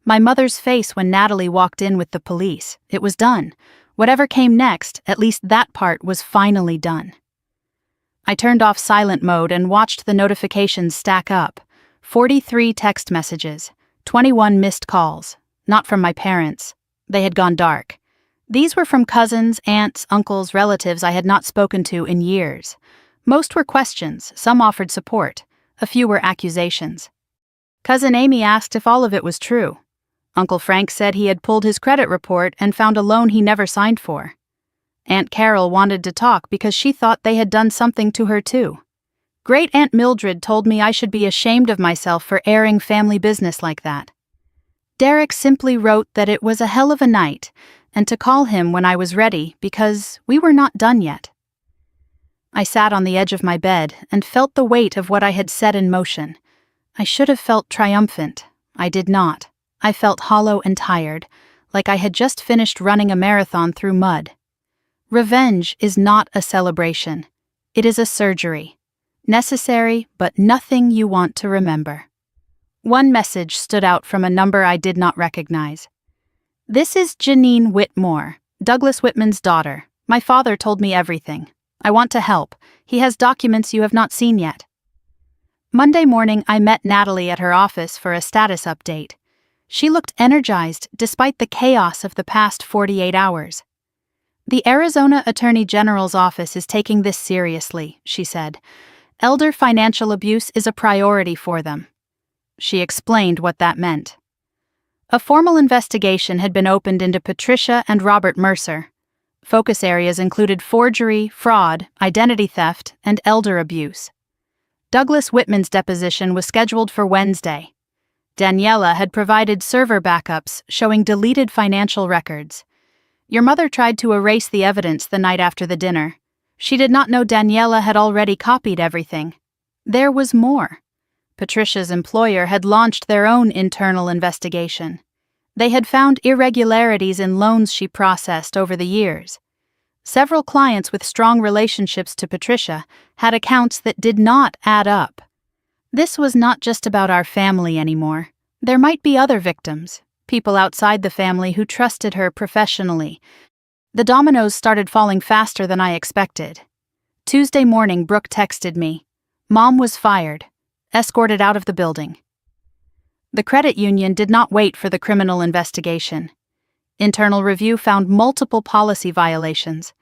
my mother's face when Natalie walked in with the police. It was done. Whatever came next, at least that part was finally done. I turned off silent mode and watched the notifications stack up. 43 text messages, 21 missed calls. Not from my parents. They had gone dark. These were from cousins, aunts, uncles, relatives I had not spoken to in years. Most were questions, some offered support. A few were accusations. Cousin Amy asked if all of it was true. Uncle Frank said he had pulled his credit report and found a loan he never signed for. Aunt Carol wanted to talk because she thought they had done something to her too. Great Aunt Mildred told me I should be ashamed of myself for airing family business like that. Derek simply wrote that it was a hell of a night and to call him when I was ready because we were not done yet. I sat on the edge of my bed and felt the weight of what I had set in motion. I should have felt triumphant. I did not. I felt hollow and tired, like I had just finished running a marathon through mud. Revenge is not a celebration. It is a surgery. Necessary, but nothing you want to remember. One message stood out from a number I did not recognize. This is Janine Whitmore, Douglas Whitman's daughter. My father told me everything. I want to help. He has documents you have not seen yet. Monday morning, I met Natalie at her office for a status update. She looked energized despite the chaos of the past 48 hours. The Arizona Attorney General's office is taking this seriously, she said. Elder financial abuse is a priority for them. She explained what that meant. A formal investigation had been opened into Patricia and Robert Mercer. Focus areas included forgery, fraud, identity theft, and elder abuse. Douglas Whitman's deposition was scheduled for Wednesday. Daniela had provided server backups showing deleted financial records. Your mother tried to erase the evidence the night after the dinner. She did not know Daniela had already copied everything. There was more. Patricia's employer had launched their own internal investigation. They had found irregularities in loans she processed over the years. Several clients with strong relationships to Patricia had accounts that did not add up. This was not just about our family anymore. There might be other victims, people outside the family who trusted her professionally. The dominoes started falling faster than I expected. Tuesday morning, Brooke texted me. Mom was fired. Escorted out of the building. The credit union did not wait for the criminal investigation. Internal review found multiple policy violations.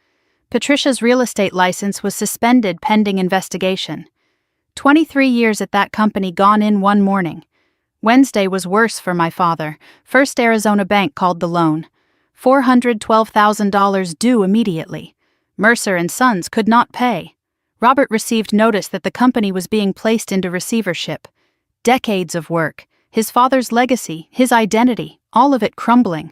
Patricia's real estate license was suspended pending investigation. 23 years at that company gone in one morning. Wednesday was worse for my father. First Arizona Bank called the loan. $412,000 due immediately. Mercer and Sons could not pay. Robert received notice that the company was being placed into receivership. Decades of work, his father's legacy, his identity, all of it crumbling.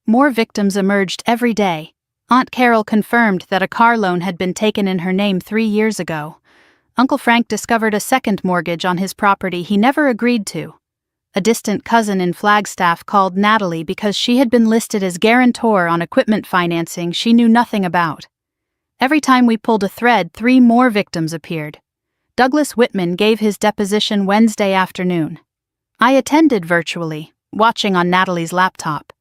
More victims emerged every day. Aunt Carol confirmed that a car loan had been taken in her name 3 years ago. Uncle Frank discovered a second mortgage on his property he never agreed to. A distant cousin in Flagstaff called Natalie because she had been listed as guarantor on equipment financing she knew nothing about. Every time we pulled a thread, 3 more victims appeared. Douglas Whitman gave his deposition Wednesday afternoon. I attended virtually. watching on Natalie's laptop.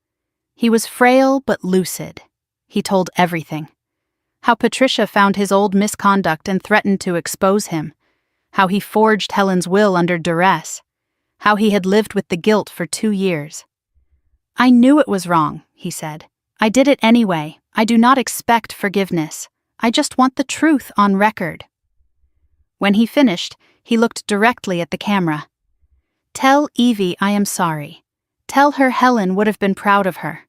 He was frail but lucid. He told everything. How Patricia found his old misconduct and threatened to expose him. How he forged Helen's will under duress. How he had lived with the guilt for 2 years. "I knew it was wrong," he said. "I did it anyway. I do not expect forgiveness. I just want the truth on record." When he finished, he looked directly at the camera. "Tell Evie I am sorry. Tell her Helen would have been proud of her."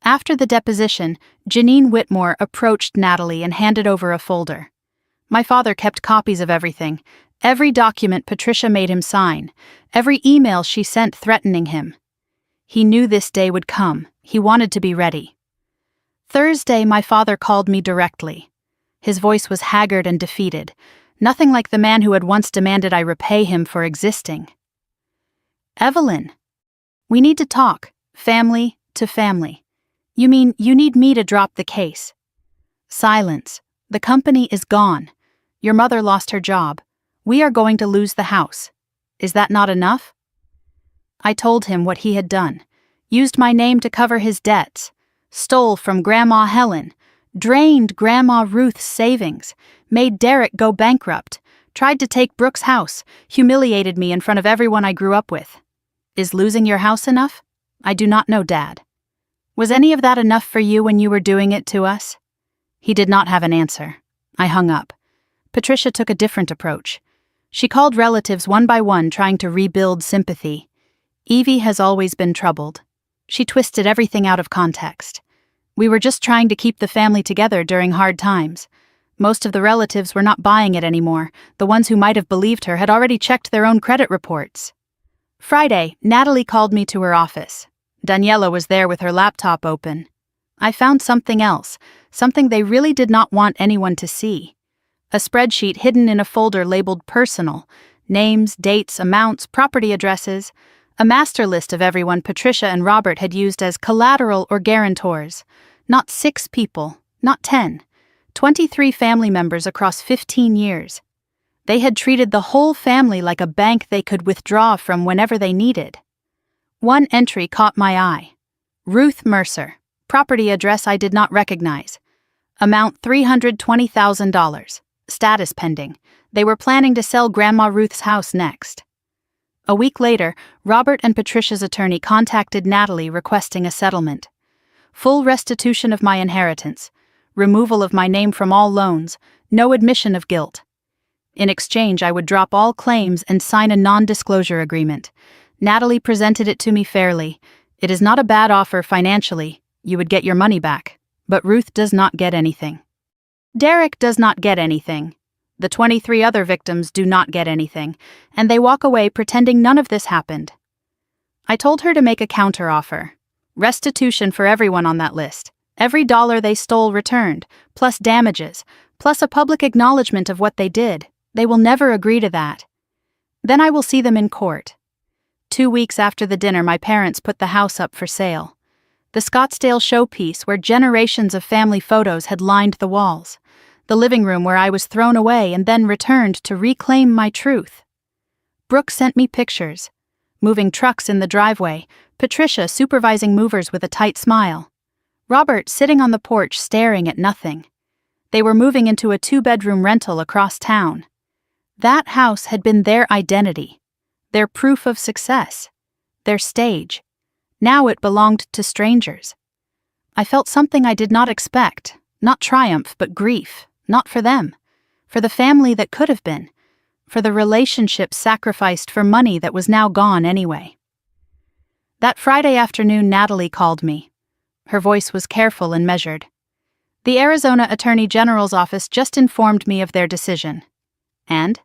After the deposition, Janine Whitmore approached Natalie and handed over a folder. My father kept copies of everything, every document Patricia made him sign, every email she sent threatening him. He knew this day would come. He wanted to be ready. Thursday, my father called me directly. His voice was haggard and defeated, nothing like the man who had once demanded I repay him for existing. "Evelyn, we need to talk, family to family. You mean you need me to drop the case?" Silence. "The company is gone. Your mother lost her job. We are going to lose the house. Is that not enough?" I told him what he had done, used my name to cover his debts, stole from Grandma Helen, drained Grandma Ruth's savings, made Derek go bankrupt, tried to take Brooke's house, humiliated me in front of everyone I grew up with. Is losing your house enough? I do not know, Dad. Was any of that enough for you when you were doing it to us? He did not have an answer. I hung up. Patricia took a different approach. She called relatives one by one, trying to rebuild sympathy. Evie has always been troubled. She twisted everything out of context. We were just trying to keep the family together during hard times. Most of the relatives were not buying it anymore. The ones who might have believed her had already checked their own credit reports. Friday, Natalie called me to her office. Daniela was there with her laptop open. I found something else, something they really did not want anyone to see. A spreadsheet hidden in a folder labeled personal, names, dates, amounts, property addresses, a master list of everyone Patricia and Robert had used as collateral or guarantors. Not 6 people, not 10, 23 family members across 15 years. They had treated the whole family like a bank they could withdraw from whenever they needed. One entry caught my eye. Ruth Mercer, property address I did not recognize. Amount $320,000. Status pending. They were planning to sell Grandma Ruth's house next. A week later, Robert and Patricia's attorney contacted Natalie requesting a settlement. Full restitution of my inheritance, removal of my name from all loans, no admission of guilt. In exchange, I would drop all claims and sign a non-disclosure agreement. Natalie presented it to me fairly. It is not a bad offer financially. You would get your money back. But Ruth does not get anything. Derek does not get anything. The 23 other victims do not get anything, and they walk away pretending none of this happened. I told her to make a counteroffer. Restitution for everyone on that list. Every dollar they stole returned, plus damages, plus a public acknowledgement of what they did. They will never agree to that. Then I will see them in court. 2 weeks after the dinner, my parents put the house up for sale. The Scottsdale showpiece where generations of family photos had lined the walls. The living room where I was thrown away and then returned to reclaim my truth. Brooke sent me pictures. Moving trucks in the driveway, Patricia supervising movers with a tight smile. Robert sitting on the porch staring at nothing. They were moving into a 2-bedroom rental across town. That house had been their identity, their proof of success, their stage. Now it belonged to strangers. I felt something I did not expect, not triumph but grief, not for them, for the family that could have been, for the relationship sacrificed for money that was now gone anyway. That Friday afternoon, Natalie called me. Her voice was careful and measured. The Arizona Attorney General's office just informed me of their decision. And?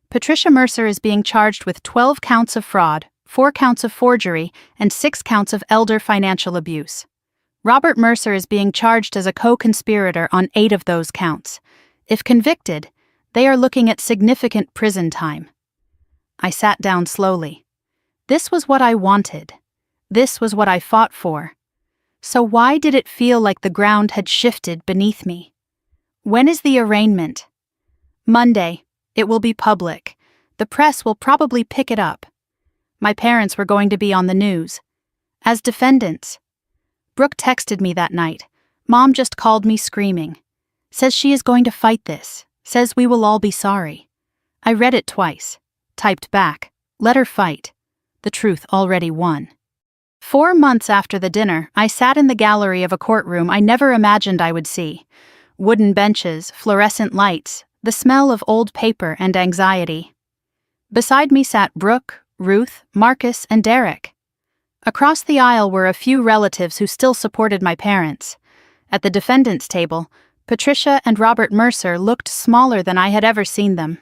Patricia Mercer is being charged with 12 counts of fraud, 4 counts of forgery, and 6 counts of elder financial abuse. Robert Mercer is being charged as a co-conspirator on 8 of those counts. If convicted, they are looking at significant prison time. I sat down slowly. This was what I wanted. This was what I fought for. So why did it feel like the ground had shifted beneath me? When is the arraignment? Monday. It will be public. The press will probably pick it up. My parents were going to be on the news. As defendants. Brooke texted me that night. Mom just called me screaming. Says she is going to fight this. Says we will all be sorry. I read it twice. Typed back. Let her fight. The truth already won. 4 months after the dinner, I sat in the gallery of a courtroom I never imagined I would see. Wooden benches, fluorescent lights, the smell of old paper and anxiety. Beside me sat Brooke, Ruth, Marcus, and Derek. Across the aisle were a few relatives who still supported my parents. At the defendant's table, Patricia and Robert Mercer looked smaller than I had ever seen them.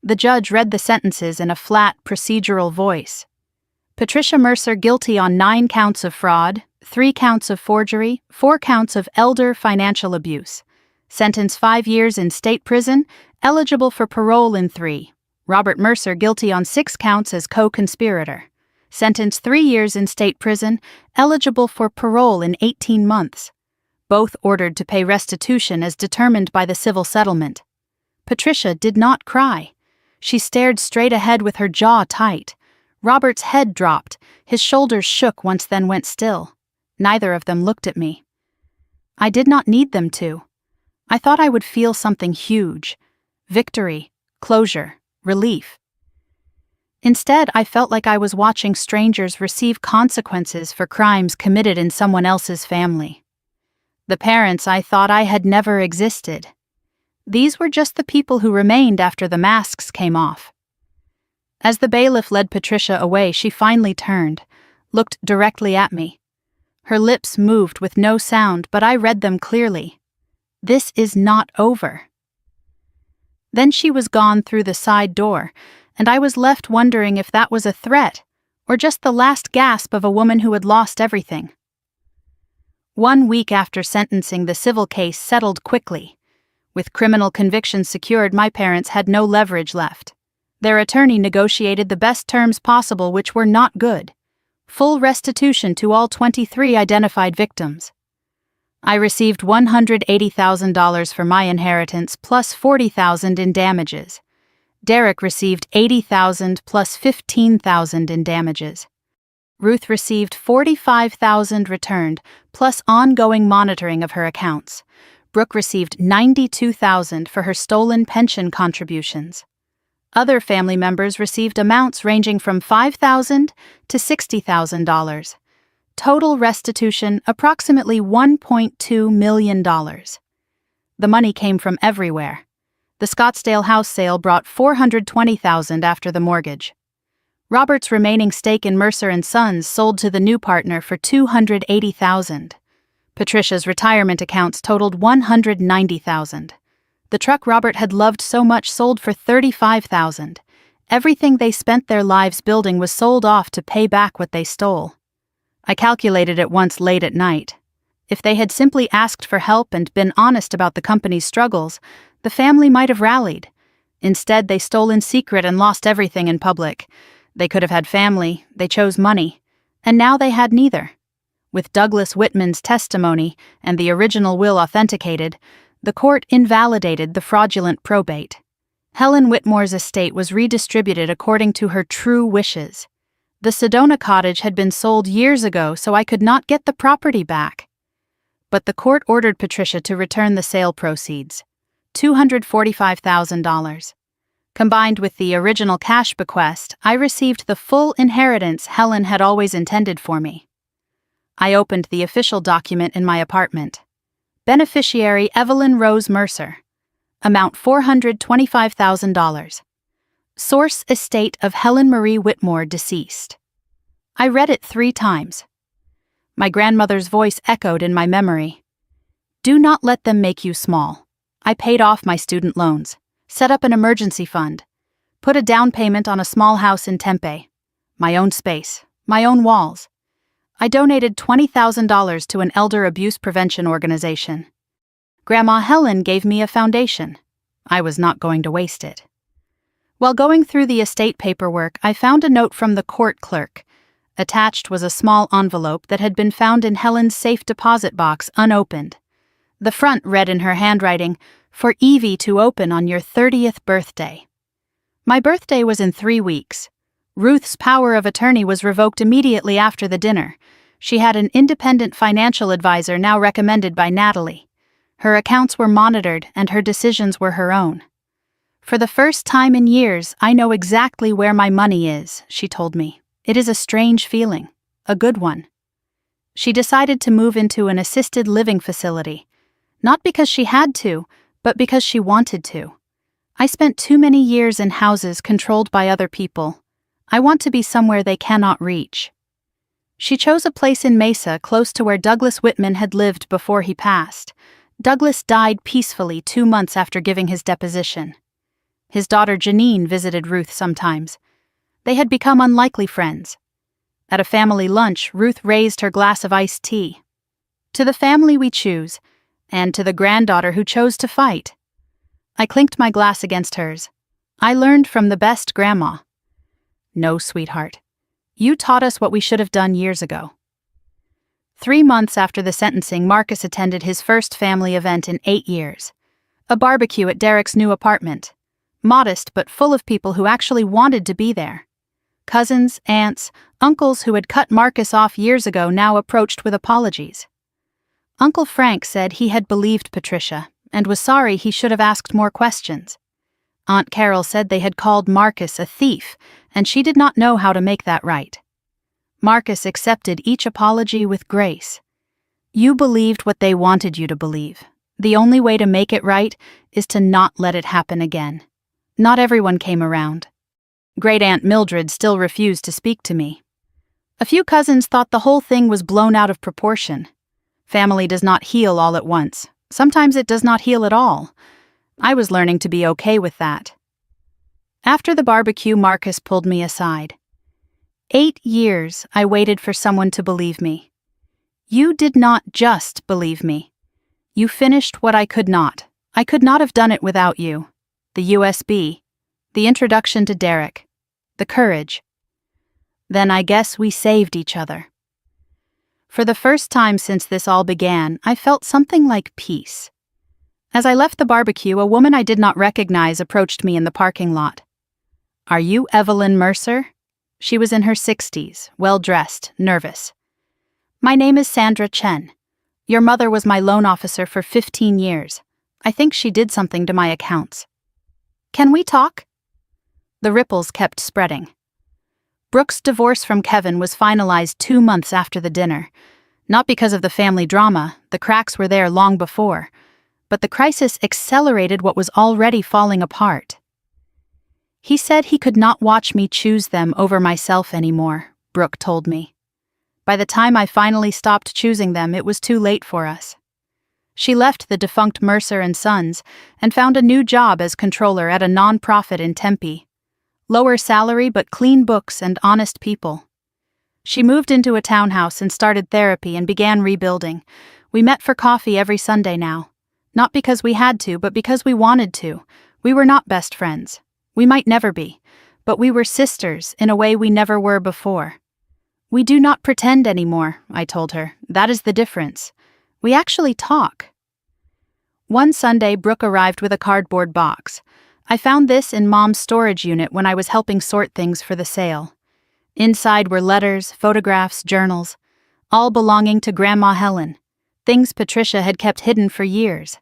The judge read the sentences in a flat, procedural voice. Patricia Mercer guilty on 9 counts of fraud, 3 counts of forgery, 4 counts of elder financial abuse. Sentence 5 years in state prison, eligible for parole in 3. Robert Mercer guilty on 6 counts as co-conspirator. Sentence 3 years in state prison, eligible for parole in 18 months. Both ordered to pay restitution as determined by the civil settlement. Patricia did not cry. She stared straight ahead with her jaw tight. Robert's head dropped, his shoulders shook once then went still. Neither of them looked at me. I did not need them to. I thought I would feel something huge. Victory, closure, relief. Instead, I felt like I was watching strangers receive consequences for crimes committed in someone else's family. The parents I thought I had never existed. These were just the people who remained after the masks came off. As the bailiff led Patricia away, she finally turned, looked directly at me. Her lips moved with no sound, but I read them clearly. This is not over. Then she was gone through the side door, and I was left wondering if that was a threat, or just the last gasp of a woman who had lost everything. 1 week after sentencing, the civil case settled quickly. With criminal convictions secured, my parents had no leverage left. Their attorney negotiated the best terms possible, which were not good. Full restitution to all 23 identified victims. I received $180,000 for my inheritance plus $40,000 in damages. Derek received $80,000 plus $15,000 in damages. Ruth received $45,000 returned plus ongoing monitoring of her accounts. Brooke received $92,000 for her stolen pension contributions. Other family members received amounts ranging from $5,000 to $60,000. Total restitution approximately $1.2 million. The money came from everywhere. The Scottsdale house sale brought $420,000 after the mortgage. Robert's remaining stake in Mercer & Sons sold to the new partner for $280,000. Patricia's retirement accounts totaled $190,000. The truck Robert had loved so much sold for $35,000. Everything they spent their lives building was sold off to pay back what they stole. I calculated it once late at night. If they had simply asked for help and been honest about the company's struggles, the family might have rallied. Instead, they stole in secret and lost everything in public. They could have had family, they chose money, and now they had neither. With Douglas Whitman's testimony and the original will authenticated, the court invalidated the fraudulent probate. Helen Whitmore's estate was redistributed according to her true wishes. The Sedona cottage had been sold years ago, so I could not get the property back. But the court ordered Patricia to return the sale proceeds, $245,000. Combined with the original cash bequest, I received the full inheritance Helen had always intended for me. I opened the official document in my apartment. Beneficiary Evelyn Rose Mercer. Amount $425,000. Source estate of Helen Marie Whitmore, deceased. I read it 3 times. My grandmother's voice echoed in my memory. Do not let them make you small. I paid off my student loans, set up an emergency fund, put a down payment on a small house in Tempe. My own space, my own walls. I donated $20,000 to an elder abuse prevention organization. Grandma Helen gave me a foundation. I was not going to waste it. While going through the estate paperwork, I found a note from the court clerk. Attached was a small envelope that had been found in Helen's safe deposit box unopened. The front read in her handwriting, "For Evie to open on your 30th birthday." My birthday was in 3 weeks. Ruth's power of attorney was revoked immediately after the dinner. She had an independent financial advisor now recommended by Natalie. Her accounts were monitored and her decisions were her own. "For the first time in years, I know exactly where my money is," she told me. "It is a strange feeling, a good one." She decided to move into an assisted living facility, not because she had to, but because she wanted to. "I spent too many years in houses controlled by other people. I want to be somewhere they cannot reach." She chose a place in Mesa close to where Douglas Whitman had lived before he passed. Douglas died peacefully 2 months after giving his deposition. His daughter Janine visited Ruth sometimes. They had become unlikely friends. At a family lunch, Ruth raised her glass of iced tea. "To the family we choose, and to the granddaughter who chose to fight." I clinked my glass against hers. "I learned from the best, Grandma." "No, sweetheart. You taught us what we should have done years ago." 3 months after the sentencing, Marcus attended his first family event in 8 years. A barbecue at Derek's new apartment. Modest but full of people who actually wanted to be there. Cousins, aunts, uncles who had cut Marcus off years ago now approached with apologies. Uncle Frank said he had believed Patricia and was sorry he should have asked more questions. Aunt Carol said they had called Marcus a thief, and she did not know how to make that right. Marcus accepted each apology with grace. "You believed what they wanted you to believe. The only way to make it right is to not let it happen again. Not everyone came around." Great-Aunt Mildred still refused to speak to me. A few cousins thought the whole thing was blown out of proportion. Family does not heal all at once. Sometimes it does not heal at all. I was learning to be okay with that. After the barbecue, Marcus pulled me aside. 8 years I waited for someone to believe me. You did not just believe me. You finished what I could not. I could not have done it without you. The USB, the introduction to Derek, the courage. Then I guess we saved each other. For the first time since this all began, I felt something like peace. As I left the barbecue, a woman I did not recognize approached me in the parking lot. "Are you Evelyn Mercer?" She was in her 60s, well-dressed, nervous. "My name is Sandra Chen. Your mother was my loan officer for 15 years. I think she did something to my accounts. Can we talk?" The ripples kept spreading. Brooke's divorce from Kevin was finalized 2 months after the dinner. Not because of the family drama, the cracks were there long before, but the crisis accelerated what was already falling apart. "He said he could not watch me choose them over myself anymore," Brooke told me. "By the time I finally stopped choosing them, it was too late for us." She left the defunct Mercer and Sons and found a new job as controller at a non-profit in Tempe. Lower salary but clean books and honest people. She moved into a townhouse and started therapy and began rebuilding. We met for coffee every Sunday now. Not because we had to, but because we wanted to. We were not best friends. We might never be. But we were sisters in a way we never were before. "We do not pretend anymore," I told her. "That is the difference. We actually talk." One Sunday, Brooke arrived with a cardboard box. I found this in Mom's storage unit when I was helping sort things for the sale. Inside were letters, photographs, journals, all belonging to Grandma Helen, things Patricia had kept hidden for years.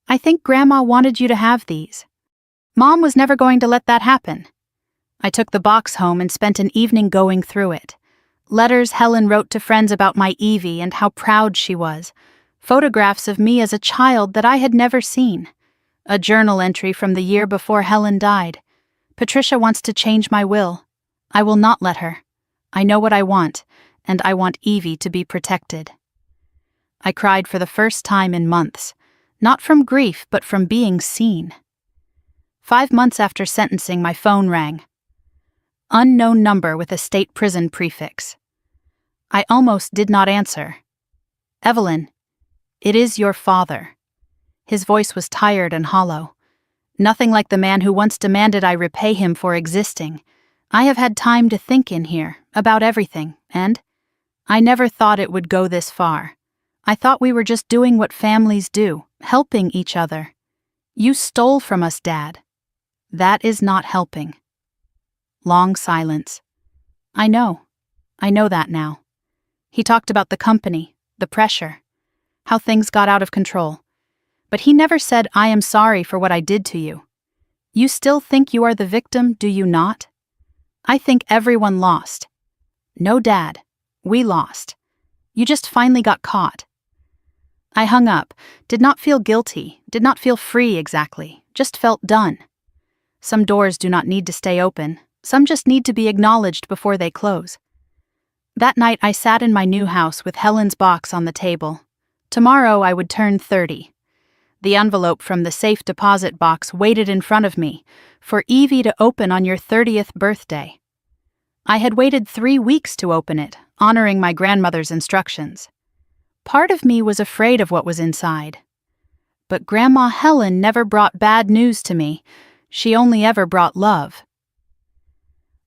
"I think Grandma wanted you to have these. Mom was never going to let that happen." I took the box home and spent an evening going through it. Letters Helen wrote to friends about my Evie and how proud she was. Photographs of me as a child that I had never seen. A journal entry from the year before Helen died. "Patricia wants to change my will. I will not let her. I know what I want, and I want Evie to be protected." I cried for the first time in months, not from grief but from being seen. 5 months after sentencing, my phone rang. Unknown number with a state prison prefix. I almost did not answer. "Evelyn, it is your father." His voice was tired and hollow. Nothing like the man who once demanded I repay him for existing. I have had time to think in here, about everything, and I never thought it would go this far. I thought we were just doing what families do, helping each other. "You stole from us, Dad. That is not helping." long silence. I know that now. He talked about the company, the pressure, how things got out of control. But he never said, I am sorry for what I did to you. You still think you are the victim, do you not? I think everyone lost. No, Dad, we lost. You just finally got caught. I hung up, did not feel guilty, did not feel free exactly, just felt done. Some doors do not need to stay open, some just need to be acknowledged before they close. That night I sat in my new house with Helen's box on the table. Tomorrow I would turn 30. The envelope from the safe deposit box waited in front of me, for Evie to open on your 30th birthday. I had waited 3 weeks to open it, honoring my grandmother's instructions. Part of me was afraid of what was inside. But Grandma Helen never brought bad news to me. She only ever brought love.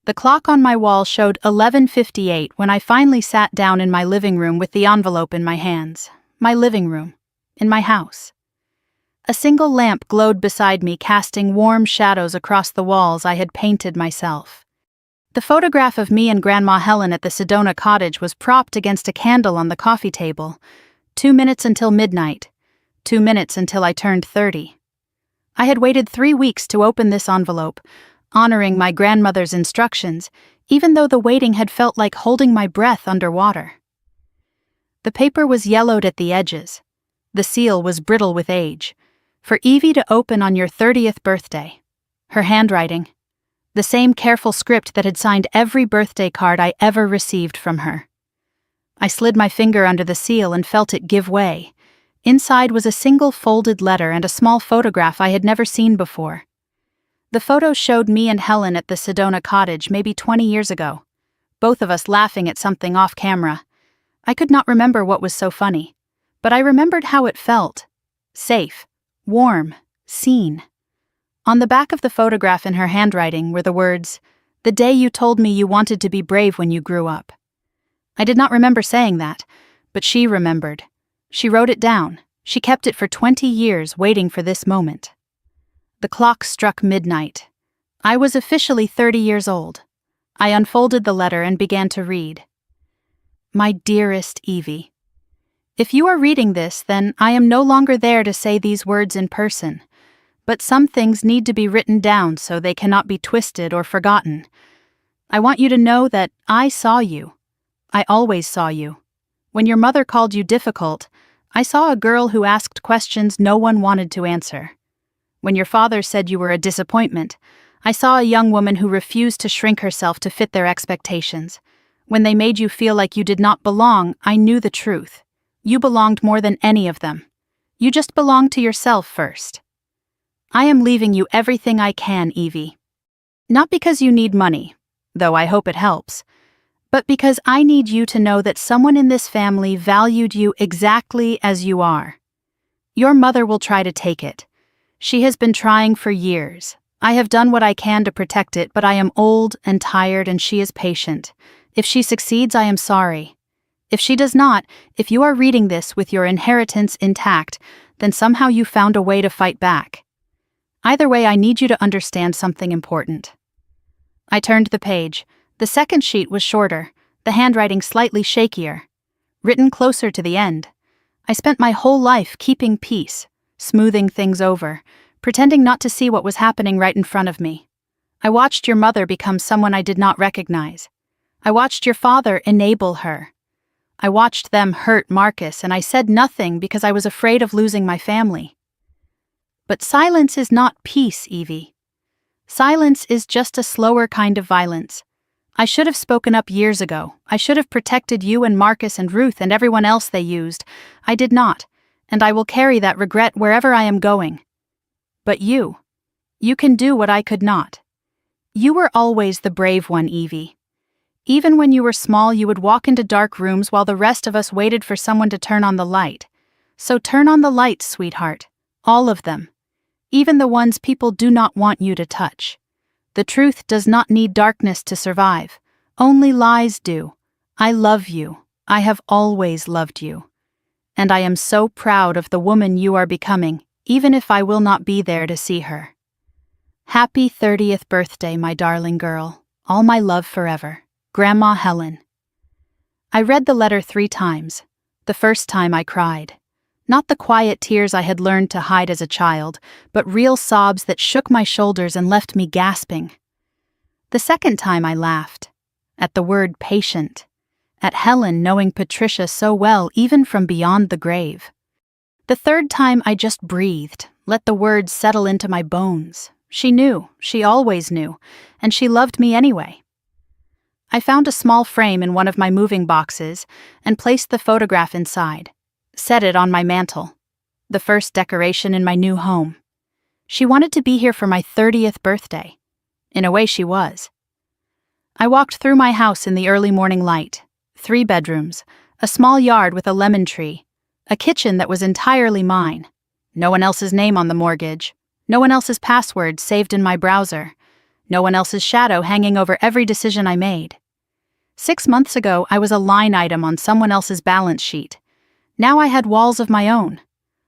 The clock on my wall showed 11:58 when I finally sat down in my living room with the envelope in my hands. My living room, in my house. A single lamp glowed beside me, casting warm shadows across the walls I had painted myself. The photograph of me and Grandma Helen at the Sedona cottage was propped against a candle on the coffee table. 2 minutes until midnight. 2 minutes until I turned 30. I had waited 3 weeks to open this envelope, honoring my grandmother's instructions, even though the waiting had felt like holding my breath underwater. The paper was yellowed at the edges. The seal was brittle with age. For Evie to open on your 30th birthday. Her handwriting. The same careful script that had signed every birthday card I ever received from her. I slid my finger under the seal and felt it give way. Inside was a single folded letter and a small photograph I had never seen before. The photo showed me and Helen at the Sedona cottage maybe 20 years ago, both of us laughing at something off camera. I could not remember what was so funny, but I remembered how it felt. Safe, warm, seen. On the back of the photograph in her handwriting were the words, "The day you told me you wanted to be brave when you grew up." I did not remember saying that, but she remembered. She wrote it down. She kept it for 20 years, waiting for this moment. The clock struck midnight. I was officially 30 years old. I unfolded the letter and began to read. My dearest Evie, if you are reading this, then I am no longer there to say these words in person. But some things need to be written down so they cannot be twisted or forgotten. I want you to know that I saw you. I always saw you. When your mother called you difficult, I saw a girl who asked questions no one wanted to answer. When your father said you were a disappointment, I saw a young woman who refused to shrink herself to fit their expectations. When they made you feel like you did not belong, I knew the truth. You belonged more than any of them. You just belonged to yourself first. I am leaving you everything I can, Evie. Not because you need money, though I hope it helps, but because I need you to know that someone in this family valued you exactly as you are. Your mother will try to take it. She has been trying for years. I have done what I can to protect it, but I am old and tired and she is patient. If she succeeds, I am sorry. If she does not, if you are reading this with your inheritance intact, then somehow you found a way to fight back. Either way, I need you to understand something important. I turned the page. The second sheet was shorter, the handwriting slightly shakier, written closer to the end. I spent my whole life keeping peace, smoothing things over, pretending not to see what was happening right in front of me. I watched your mother become someone I did not recognize. I watched your father enable her. I watched them hurt Marcus, and I said nothing because I was afraid of losing my family. But silence is not peace, Evie. Silence is just a slower kind of violence. I should have spoken up years ago. I should have protected you and Marcus and Ruth and everyone else they used. I did not, and I will carry that regret wherever I am going. But you can do what I could not. You were always the brave one, Evie. Even when you were small, you would walk into dark rooms while the rest of us waited for someone to turn on the light. So turn on the lights, sweetheart. All of them. Even the ones people do not want you to touch. The truth does not need darkness to survive. Only lies do. I love you. I have always loved you. And I am so proud of the woman you are becoming, even if I will not be there to see her. Happy 30th birthday, my darling girl. All my love forever. Grandma Helen. I read the letter 3 times. The first time I cried. Not the quiet tears I had learned to hide as a child, but real sobs that shook my shoulders and left me gasping. The second time I laughed. At the word patient. At Helen knowing Patricia so well even from beyond the grave. The third time I just breathed, let the words settle into my bones. She knew, she always knew, and she loved me anyway. I found a small frame in one of my moving boxes and placed the photograph inside. Set it on my mantel. The first decoration in my new home. She wanted to be here for my 30th birthday. In a way she was. I walked through my house in the early morning light. 3 bedrooms, a small yard with a lemon tree, a kitchen that was entirely mine. No one else's name on the mortgage. No one else's password saved in my browser. No one else's shadow hanging over every decision I made. 6 months ago, I was a line item on someone else's balance sheet. Now I had walls of my own.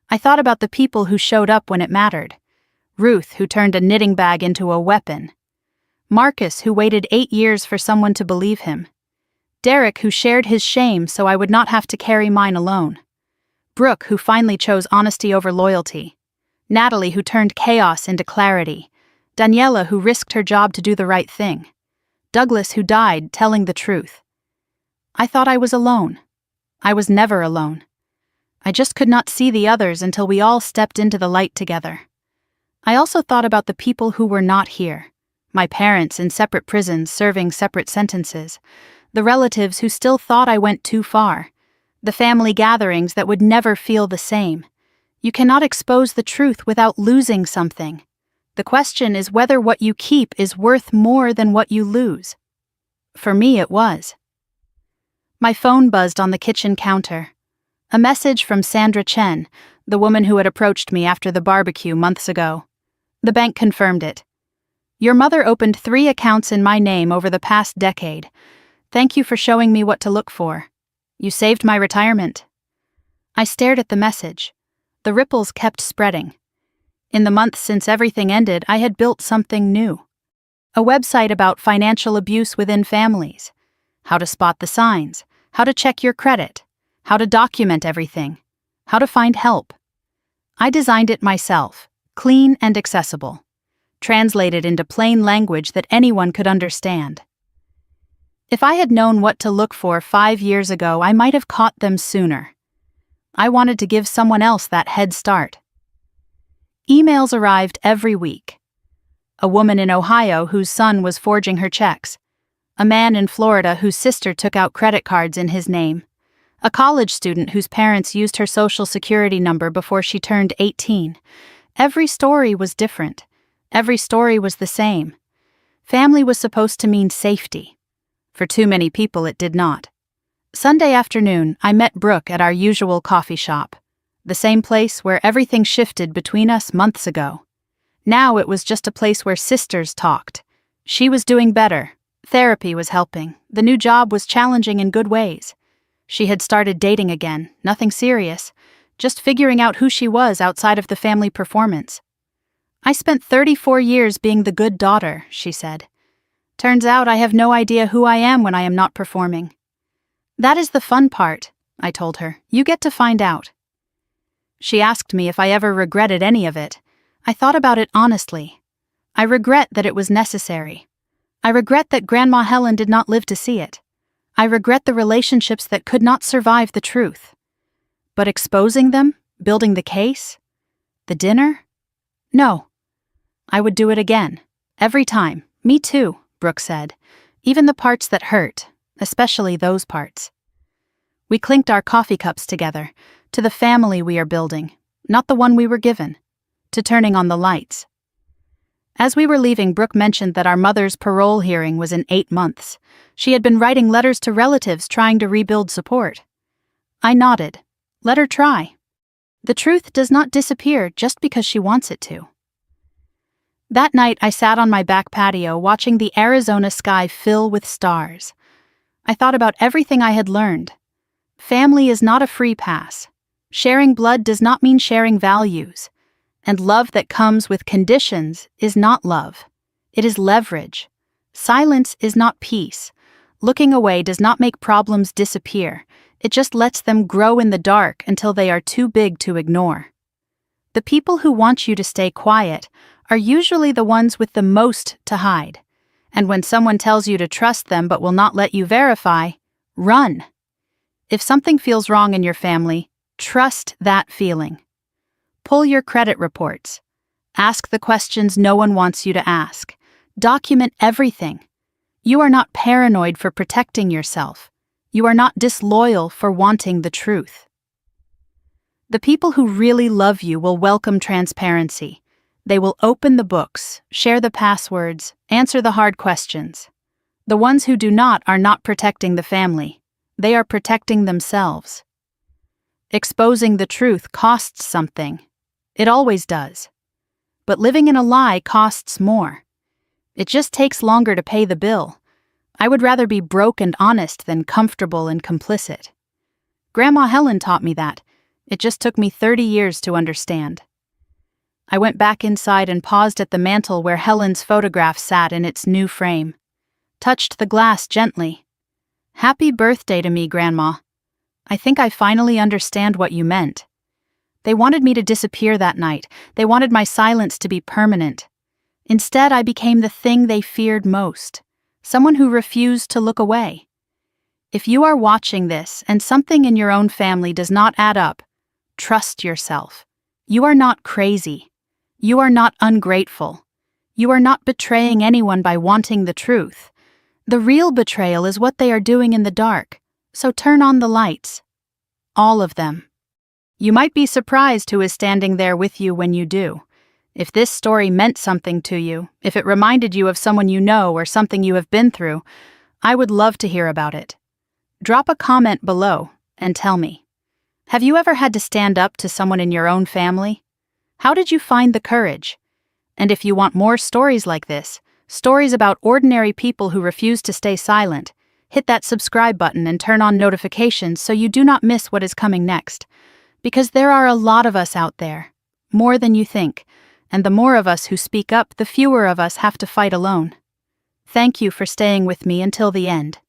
I thought about the people who showed up when it mattered. Ruth, who turned a knitting bag into a weapon. Marcus, who waited 8 years for someone to believe him. Derek, who shared his shame so I would not have to carry mine alone. Brooke, who finally chose honesty over loyalty. Natalie, who turned chaos into clarity. Daniela, who risked her job to do the right thing. Douglas, who died telling the truth. I thought I was alone. I was never alone. I just could not see the others until we all stepped into the light together. I also thought about the people who were not here. My parents in separate prisons serving separate sentences. The relatives who still thought I went too far. The family gatherings that would never feel the same. You cannot expose the truth without losing something. The question is whether what you keep is worth more than what you lose. For me, it was. My phone buzzed on the kitchen counter. A message from Sandra Chen, the woman who had approached me after the barbecue months ago. The bank confirmed it. Your mother opened 3 accounts in my name over the past decade. Thank you for showing me what to look for. You saved my retirement. I stared at the message. The ripples kept spreading. In the months since everything ended, I had built something new. A website about financial abuse within families. How to spot the signs. How to check your credit. How to document everything. How to find help. I designed it myself, clean and accessible. Translated into plain language that anyone could understand. If I had known what to look for 5 years ago, I might have caught them sooner. I wanted to give someone else that head start. Emails arrived every week. A woman in Ohio whose son was forging her checks. A man in Florida whose sister took out credit cards in his name. A college student whose parents used her social security number before she turned 18. Every story was different. Every story was the same. Family was supposed to mean safety. For too many people, it did not. Sunday afternoon, I met Brooke at our usual coffee shop. The same place where everything shifted between us months ago. Now it was just a place where sisters talked. She was doing better. Therapy was helping. The new job was challenging in good ways. She had started dating again, nothing serious, just figuring out who she was outside of the family performance. I spent 34 years being the good daughter, she said. Turns out I have no idea who I am when I am not performing. That is the fun part, I told her. You get to find out. She asked me if I ever regretted any of it. I thought about it honestly. I regret that it was necessary. I regret that Grandma Helen did not live to see it. I regret the relationships that could not survive the truth. But exposing them? Building the case? The dinner? No. I would do it again. Every time. Me too, Brooke said. Even the parts that hurt, especially those parts. We clinked our coffee cups together, to the family we are building, not the one we were given, to turning on the lights. As we were leaving, Brooke mentioned that our mother's parole hearing was in 8 months. She had been writing letters to relatives trying to rebuild support. I nodded. Let her try. The truth does not disappear just because she wants it to. That night, I sat on my back patio watching the Arizona sky fill with stars. I thought about everything I had learned. Family is not a free pass. Sharing blood does not mean sharing values. And love that comes with conditions is not love. It is leverage. Silence is not peace. Looking away does not make problems disappear. It just lets them grow in the dark until they are too big to ignore. The people who want you to stay quiet are usually the ones with the most to hide. And when someone tells you to trust them but will not let you verify, run. If something feels wrong in your family, trust that feeling. Pull your credit reports. Ask the questions no one wants you to ask. Document everything. You are not paranoid for protecting yourself. You are not disloyal for wanting the truth. The people who really love you will welcome transparency. They will open the books, share the passwords, answer the hard questions. The ones who do not are not protecting the family. They are protecting themselves. Exposing the truth costs something. It always does. But living in a lie costs more. It just takes longer to pay the bill. I would rather be broke and honest than comfortable and complicit. Grandma Helen taught me that. It just took me 30 years to understand. I went back inside and paused at the mantel where Helen's photograph sat in its new frame. Touched the glass gently. Happy birthday to me, Grandma. I think I finally understand what you meant. They wanted me to disappear that night. They wanted my silence to be permanent. Instead, I became the thing they feared most. Someone who refused to look away. If you are watching this and something in your own family does not add up, trust yourself. You are not crazy. You are not ungrateful. You are not betraying anyone by wanting the truth. The real betrayal is what they are doing in the dark, so turn on the lights. All of them. You might be surprised who is standing there with you when you do. If this story meant something to you, if it reminded you of someone you know or something you have been through, I would love to hear about it. Drop a comment below and tell me. Have you ever had to stand up to someone in your own family? How did you find the courage? And if you want more stories like this, stories about ordinary people who refuse to stay silent, hit that subscribe button and turn on notifications so you do not miss what is coming next. Because there are a lot of us out there, more than you think, and the more of us who speak up, the fewer of us have to fight alone. Thank you for staying with me until the end.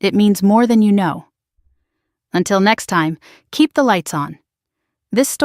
It means more than you know. Until next time, keep the lights on. This story